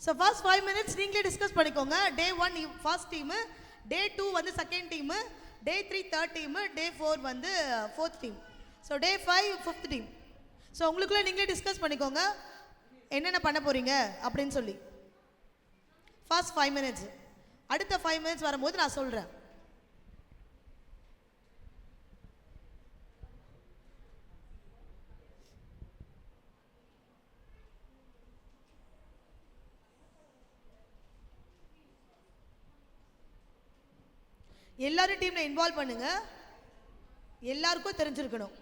ஸோ ஃபர்ஸ்ட் 5 மினிட்ஸ் நீங்களே டிஸ்கஸ் பண்ணிக்கோங்க. டே 1 ஃபர்ஸ்ட் டீமு, டே 2 வந்து செகண்ட் டீமு, டே 3 தேர்ட் டீமு, டே 4 வந்து fourth team, so day 5 fifth team. So உங்களுக்குள்ளே நீங்களே டிஸ்கஸ் பண்ணிக்கோங்க என்னென்ன பண்ண போகிறீங்க அப்படின்னு சொல்லி. First 5 minutes. அடுத்த 5 மினிட்ஸ் வரும்போது நான் சொல்கிறேன். எல்லாரும் டீம்ல இன்வால்வ் பண்ணுங்க. எல்லாருக்கும் தெரிஞ்சிருக்கணும்.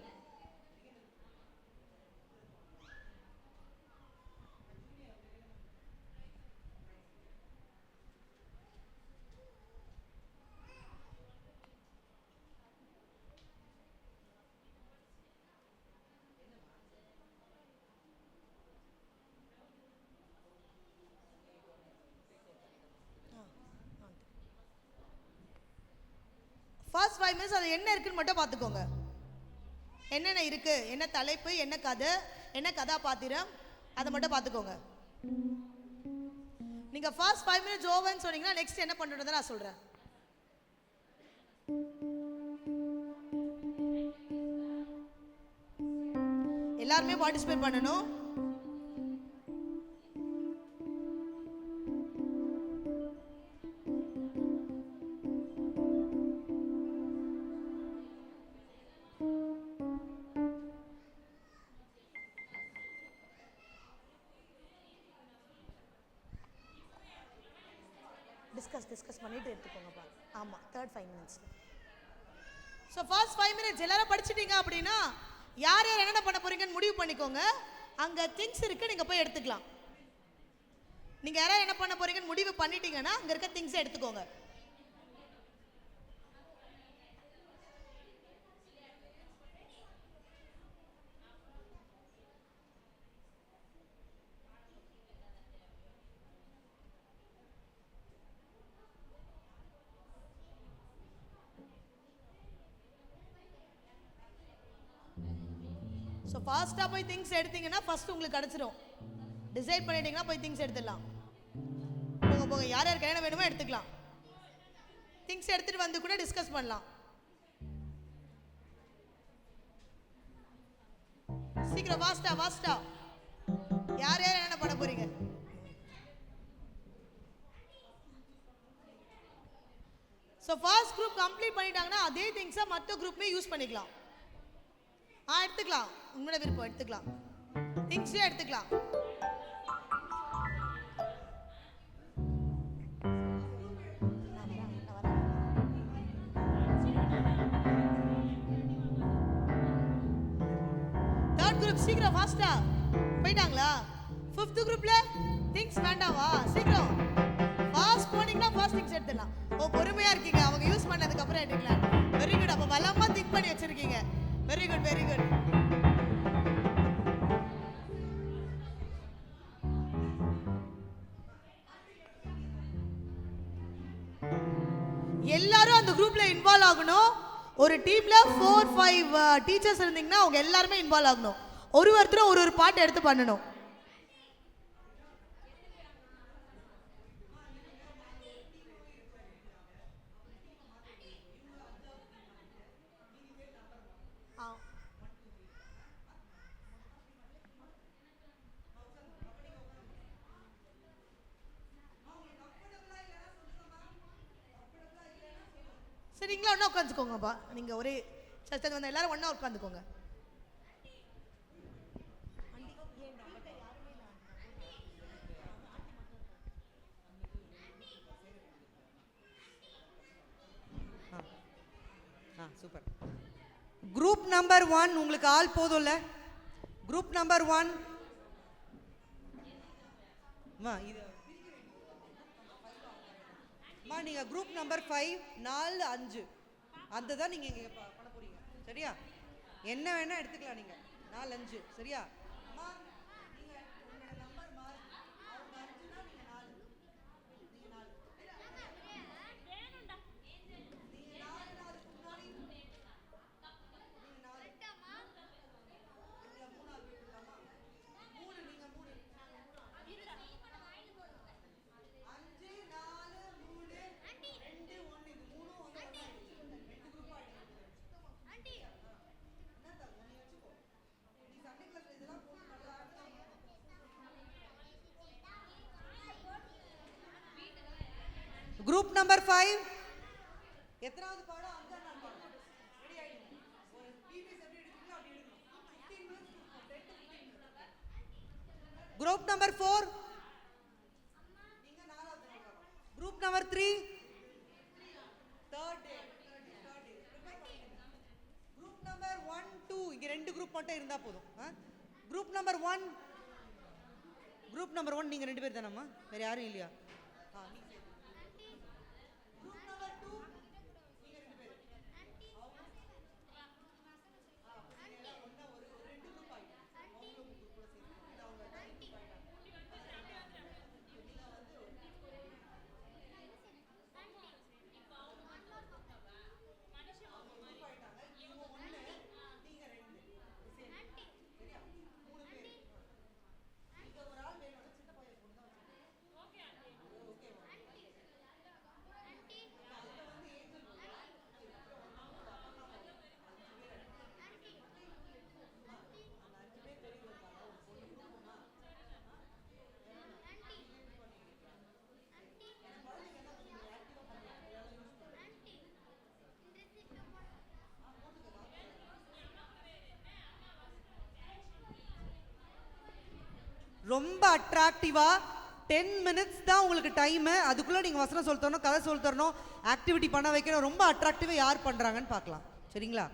5 minutes அது என்ன இருக்குன்னு மட்டும் பார்த்துக்கோங்க. என்னென்ன இருக்கு, என்ன தலைப்பு, என்ன கதை, என்ன கதாபாத்திரம், அதை மட்டும் பார்த்துக்கோங்க. நீங்க ஃபர்ஸ்ட் 5 minutes ஓவர்னு சொன்னீங்கன்னா நெக்ஸ்ட் என்ன பண்ணுறதை நான் சொல்றேன். எல்லாருமே பார்ட்டிசிபேட் பண்ணணும். டிஸ்கஸ் பண்ணிட்டு எடுத்துக்கோங்கப்பா. ஆமாம், third 5 minutes. So first 5 minutes எல்லாரும் படிச்சிட்டீங்க அப்படின்னா யார் யார் என்னென்ன பண்ண போறீங்கன்னு முடிவு பண்ணிக்கோங்க. அங்கே திங்ஸ் இருக்கு, நீங்கள் போய் எடுத்துக்கலாம். நீங்கள் யாராவது என்ன பண்ண போறீங்கன்னு முடிவு பண்ணிட்டீங்கன்னா அங்கே இருக்க திங்ஸை எடுத்துக்கோங்க. ஸோ ஃபாஸ்ட்டாக போய் திங்ஸ் எடுத்தீங்கன்னா ஃபர்ஸ்ட் உங்களுக்கு கிடச்சிரும். டிசைட் பண்ணிட்டீங்கன்னா போய் திங்ஸ் எடுத்துடலாம். போங்க போங்க, யார் யாருக்கு என்ன வேணுமோ எடுத்துக்கலாம். திங்ஸ் எடுத்துகிட்டு வந்து கூட டிஸ்கஸ் பண்ணலாம். சீக்கிரம் ஃபாஸ்ட்டாக யார் யார் என்ன பண்ண போறீங்க? ஸோ ஃபர்ஸ்ட் குரூப் கம்ப்ளீட் பண்ணிட்டாங்கன்னா அதே திங்ஸை மற்ற குரூப்லேயே யூஸ் பண்ணிக்கலாம். எடுத்துக்கலாம், உங்களோட விருப்பம், எடுத்துக்கலாம். திங்ஸே எடுத்துக்கலாம். தேர்ட் குரூப் சீக்கிரம் ஃபாஸ்டா போயிட்டாங்களா? ஃபிஃப்த் குரூப்ல திங்ஸ் வேண்டாவா? சீக்கிரம் ஃபாஸ்ட் போனீங்கன்னா ஃபாஸ்ட் திங்ஸ் எடுத்துடலாம். ஓ, பொறுமையா இருக்கீங்க, அவங்க யூஸ் பண்ணதுக்கு அப்புறம் எடுக்கலாம். Very good. அப்ப பலமா திங்க் பண்ணி வச்சிருக்கீங்க. Very good, very good. எல்லாரும் அந்த குரூப்ல இன்வால்வ் ஆகணும். ஒரு டீம்ல 4-5 டீச்சர்ஸ் இருந்தீங்கன்னா அவங்க எல்லாருமே இன்வால்வ் ஆகணும். ஒருத்தரும் ஒரு பாட்டு எடுத்து பண்ணணும். சரிங்களா? ஒன்றா உட்காந்துக்கோங்கப்பா. நீங்கள் ஒரே சத்தம் வந்த எல்லாரும் ஒன்றா உட்காந்துக்கோங்க. சூப்பர். குரூப் நம்பர் 1 உங்களுக்கு ஆள் போதும்ல? குரூப் நம்பர் 1 இது நீங்க குரூப் நம்பர் 5 4 5 அந்த தான் நீங்க இங்க பண்ண போறீங்க. சரியா? என்ன வேணா எடுத்துக்கலாம் நீங்க. 4 5 சரியா? குரூப் நம்பர் 5 எத்தனாவது பாடம்? அஞ்சாவது பாடம். ரெடி ஆயிடுங்க. ஒரு பிபிஎஸ் எப்படி எடுக்கீங்களோ அப்படி எடுக்கணும். 15 minutes 10 to 15 minutes. Group number 4 நீங்க நாலாவது பாடம். Group number 3 third day prepare பண்ணிடுங்க. குரூப் நம்பர் 1 2 இங்க ரெண்டு குரூப் மட்டும் இருந்தா போதும். குரூப் நம்பர் 1 நீங்க ரெண்டு பேர் தானம்மா? வேற யாரும் இல்லையா? ரொம்ப அட்ராக்டிவாக 10 மினிட்ஸ் தான் உங்களுக்கு டைமு. அதுக்குள்ளே நீங்கள் வசனம் சொல்லி தரணும், கதை சொல்லி தரணும், ஆக்டிவிட்டி பண்ண வைக்கணும். ரொம்ப அட்ராக்டிவாக யார் பண்ணுறாங்கன்னு பார்க்கலாம். சரிங்களா?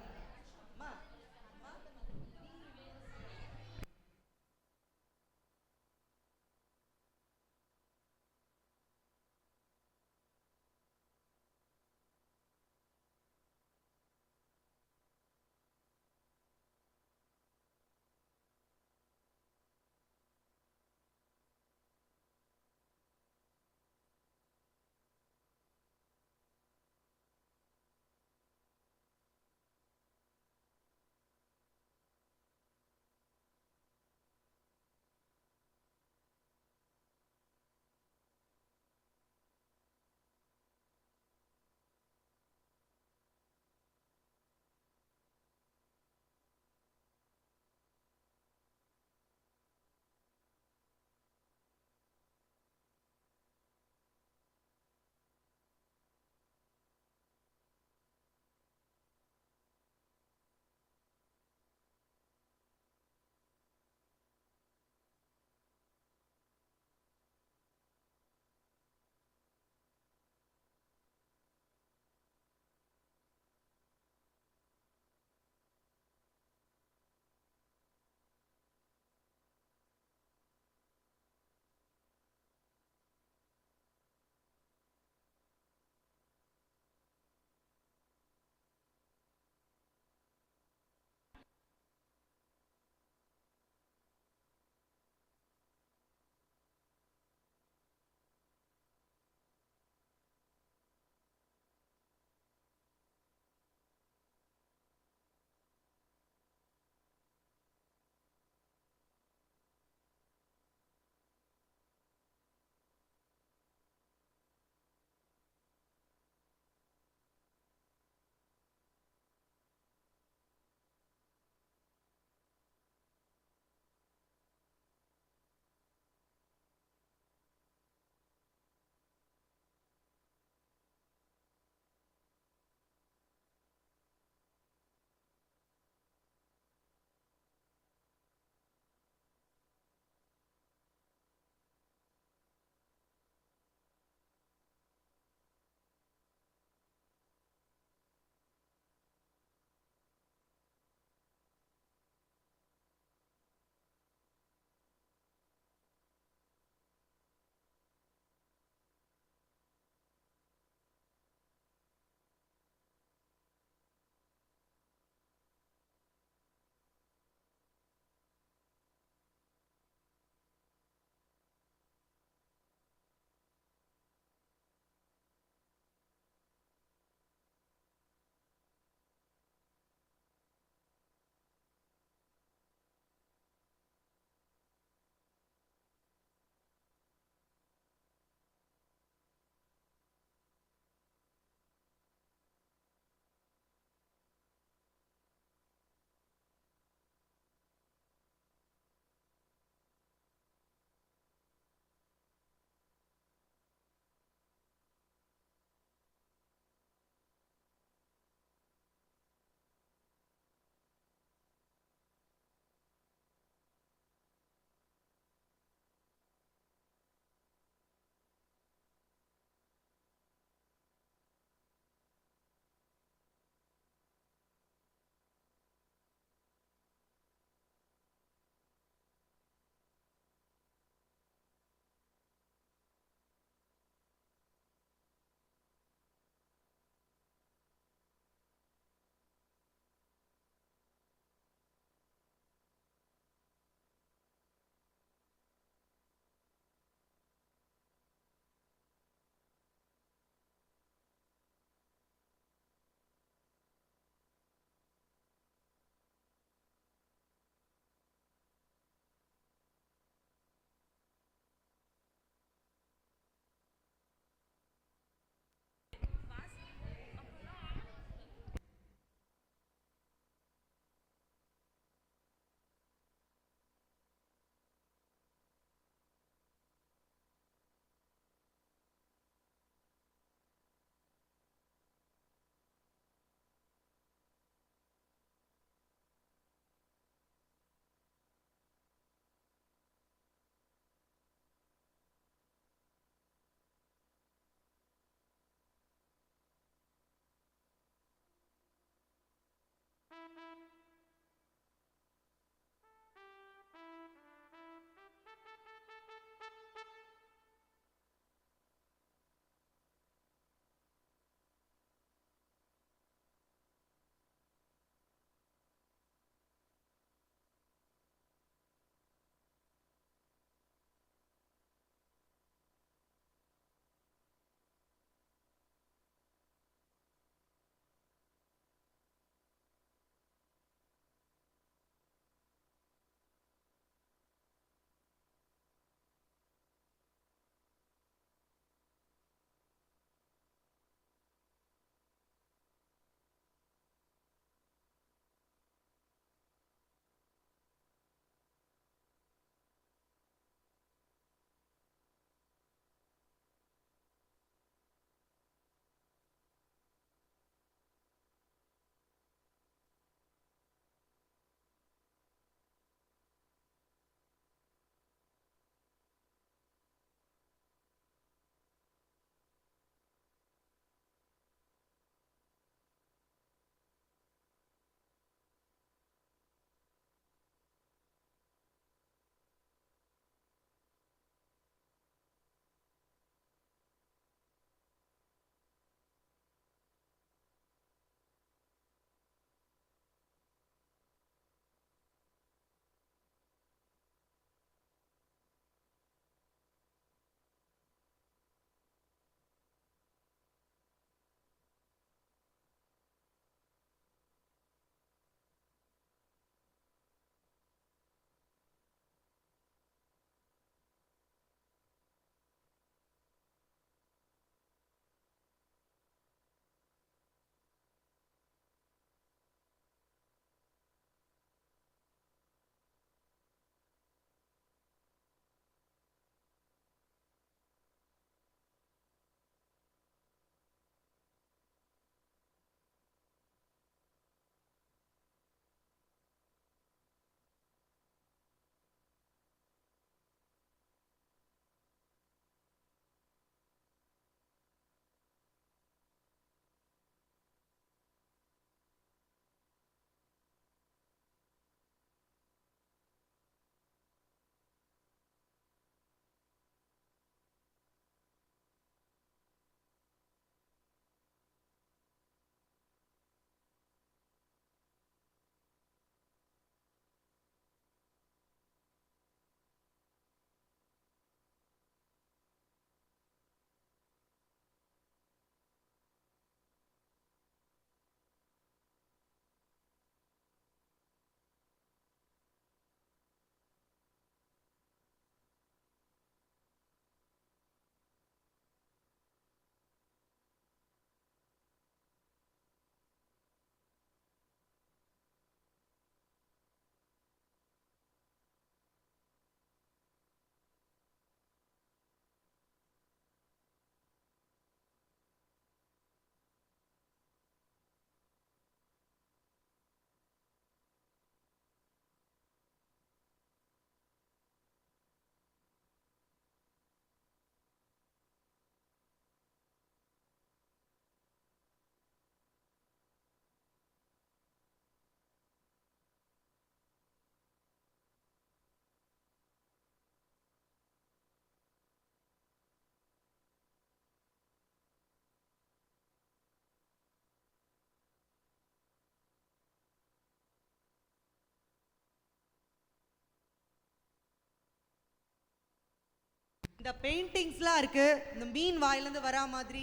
இந்த பெயிண்டிங்ஸ்லாம் இருக்கு, இந்த மீன் வாயிலேருந்து வரா மாதிரி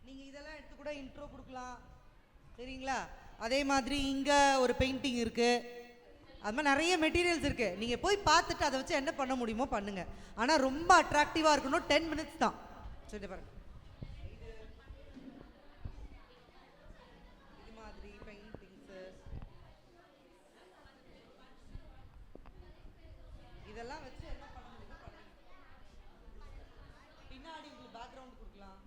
நீங்கள் இதெல்லாம் எடுத்து கூட இன்ட்ரோ கொடுக்கலாம், சரிங்களா? அதே மாதிரி இங்கே ஒரு பெயிண்டிங் இருக்குது. அது மாதிரி நிறைய மெட்டீரியல்ஸ் இருக்குது. நீங்கள் போய் பார்த்துட்டு அதை வச்சு என்ன பண்ண முடியுமோ பண்ணுங்கள். ஆனால் ரொம்ப அட்ராக்டிவாக இருக்கணும். 10 minutes தான். சரி பாருங்க, இது மாதிரி பெயிண்டிங்ஸு இதெல்லாம் வச்சு என்ன பண்ண முடியுமோ பண்ணுங்க. பின்னாடி உங்களுக்கு பேக்ரவுண்ட் கொடுக்கலாம்.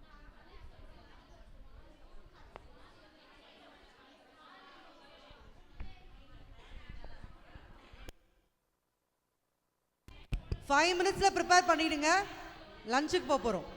ஃபைவ் மினிட்ஸில் ப்ரிப்பேர் பண்ணிவிடுங்க. லஞ்சுக்கு போக போகிறோம்.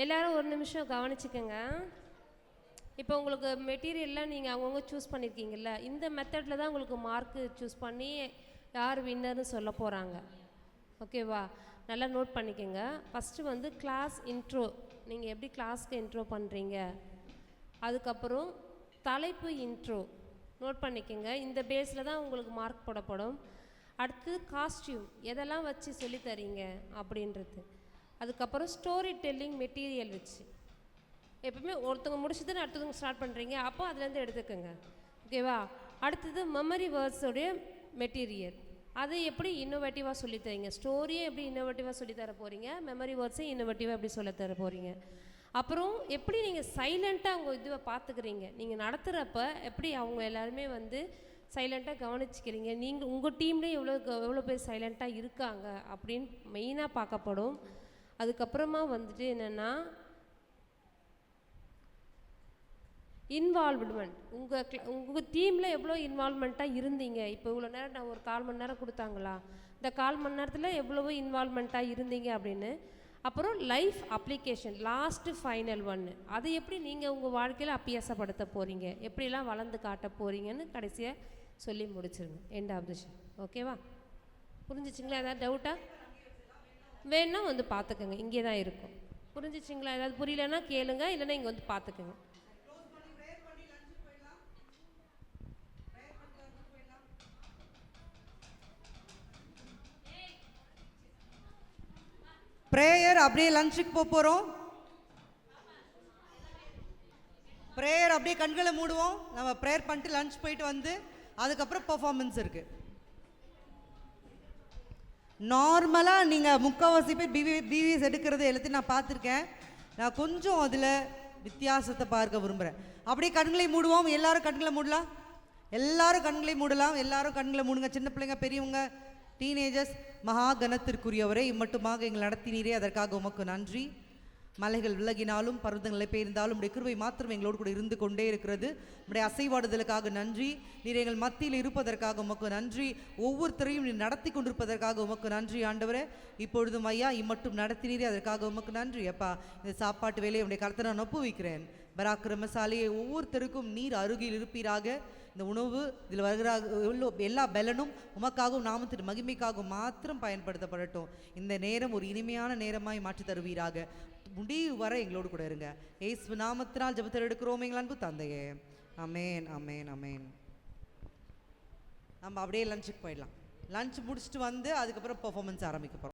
எல்லாரும் ஒரு நிமிஷம் கவனிச்சுக்கோங்க. இப்போ உங்களுக்கு மெட்டீரியல்லாம் நீங்கள் அவங்கவுங்க சூஸ் பண்ணியிருக்கீங்கல்ல, இந்த மெத்தடில் தான் உங்களுக்கு மார்க்கு சூஸ் பண்ணி யார் வின்னர்னு சொல்ல போகிறாங்க. ஓகேவா? நல்லா நோட் பண்ணிக்கோங்க. ஃபஸ்ட்டு வந்து கிளாஸ் இன்ட்ரோ, நீங்கள் எப்படி கிளாஸ்க்கு இன்ட்ரோ பண்ணுறீங்க. அதுக்கப்புறம் தலைப்பு இன்ட்ரோ நோட் பண்ணிக்கோங்க. இந்த பேஸில் தான் உங்களுக்கு மார்க் போடப்படும். அடுத்து காஸ்டியூம், எதெல்லாம் வச்சு சொல்லித்தரீங்க அப்படின்றது. அதுக்கப்புறம் ஸ்டோரி டெல்லிங் மெட்டீரியல் வச்சு, எப்பவுமே ஒருத்தவங்க முடிச்சுட்டு அடுத்தவங்க ஸ்டார்ட் பண்ணுறீங்க, அப்போ அதுலேருந்து எடுத்துக்கோங்க. ஓகேவா? அடுத்தது மெமரி வேர்ட்ஸோடைய மெட்டீரியல், அது எப்படி இன்னோவேட்டிவாக சொல்லித்தரீங்க. ஸ்டோரியை எப்படி இன்னோவேட்டிவாக சொல்லித்தர போகிறீங்க, மெமரி வேர்ட்ஸை இன்னோவேட்டிவாக எப்படி சொல்லித்தர போகிறீங்க. அப்புறம் எப்படி நீங்கள் சைலண்ட்டாக அவங்க இதுவை பார்த்துக்கிறீங்க, நீங்கள் நடத்துகிறப்ப எப்படி அவங்க எல்லாருமே வந்து சைலண்ட்டாக கவனிச்சிக்கிறீங்க, நீங்கள் உங்கள் டீம்லேயும் எவ்வளோ பேர் சைலண்ட்டாக இருக்காங்க அப்படின்னு மெயினாக பார்க்கப்படும். அதுக்கப்புறமா வந்துட்டு என்னென்னா இன்வால்வ்மெண்ட், உங்கள் டீமில் எவ்வளோ இன்வால்வ்மெண்ட்டாக இருந்தீங்க. இப்போ இவ்வளோ நேரம் நான் ஒரு 1/4 மணி நேரம் கொடுத்தாங்களா, இந்த 1/4 மணி நேரத்தில் எவ்வளவு இன்வால்வ்மெண்ட்டாக இருந்தீங்க அப்படின்னு. அப்புறம் லைஃப் அப்ளிகேஷன், லாஸ்ட்டு ஃபைனல் ஒன்று, அது எப்படி நீங்கள் உங்கள் வாழ்க்கையில் அபியாசப்படுத்த போகிறீங்க, எப்படிலாம் வளர்ந்து காட்ட போகிறீங்கன்னு கடைசியாக சொல்லி முடிச்சிருங்க. End of the show. ஓகேவா? புரிஞ்சிச்சிங்களா? ஏதாவது டவுட்டா வேணுன்னா வந்து பார்த்துக்கோங்க, இங்கே தான் இருக்கும். புரிஞ்சிச்சிங்களா? ஏதாவது புரியலன்னா கேளுங்க, இல்லைன்னா இங்கே வந்து பார்த்துக்கோங்க. ப்ரேயர் அப்படியே லஞ்சுக்கு போகிறோம். ப்ரேயர் அப்படியே கண்களை மூடுவோம். நம்ம ப்ரேயர் பண்ணிட்டு லஞ்ச் போயிட்டு வந்து அதுக்கப்புறம் பர்ஃபார்மன்ஸ் இருக்குது. நார்மலாக நீங்கள் முக்கால்வாசி பேர் பிவிஎஸ் எடுக்கிறது எல்லாத்தையும் நான் பார்த்துருக்கேன். நான் கொஞ்சம் அதில் வித்தியாசத்தை பார்க்க விரும்புகிறேன். அப்படியே கண்களை மூடுவோம். எல்லாரும் கண்களை மூடலாம். எல்லாரும் கண்களை மூடலாம். எல்லாரும் கண்களை மூடுங்க. சின்ன பிள்ளைங்க, பெரியவங்க, டீனேஜர்ஸ். மகா கனத்திற்குரியவரை இம்மட்டுமாக எங்கள் நடத்தினீரே, அதற்காக உமக்கு நன்றி. மலைகள் விலகினாலும் பர்வதங்களை பெயர்ந்தாலும் உடைய கிருபை மாத்திரம் எங்களோடு கூட இருந்து கொண்டே இருக்கிறது. உடைய அசைவாடுதலுக்காக நன்றி. நீர் எங்கள் மத்தியில் இருப்பதற்காக உமக்கு நன்றி. ஒவ்வொருத்தரையும் நீர் நடத்தி கொண்டிருப்பதற்காக உமக்கு நன்றி ஆண்டவரே. இப்பொழுதும் ஐயா இம்மட்டும் நடத்தினீரே, அதற்காக உமக்கு நன்றி. அப்பா, இந்த சாப்பாட்டு வேலையை உடைய கருத்தை நான் ஒப்புவிக்கிறேன். பராக்கிரமசாலியை ஒவ்வொருத்தருக்கும் நீர் அருகில் இருப்பீராக. இந்த உணவு இதில் வருகிற எல்லா பலனும் உமக்காகவும் நாமத்தின் மகிமைக்காகவும் மாத்திரம் பயன்படுத்தப்படட்டும். இந்த நேரம் ஒரு இனிமையான நேரமாய் மாற்றி தருவீராக. முடிவு வரை எங்களோடு கூட இருங்க. இயேசு நாமத்தினால் ஜெபத்தை எடுக்கிறோம் எங்கள் அன்பு தந்தையே. அமேன், அமேன், அமேன். நம்ம அப்படியே லஞ்சுக்கு போயிடலாம். லஞ்ச் முடிச்சுட்டு வந்து அதுக்கப்புறம் பெர்ஃபார்மன்ஸ் ஆரம்பிக்க போகிறோம்.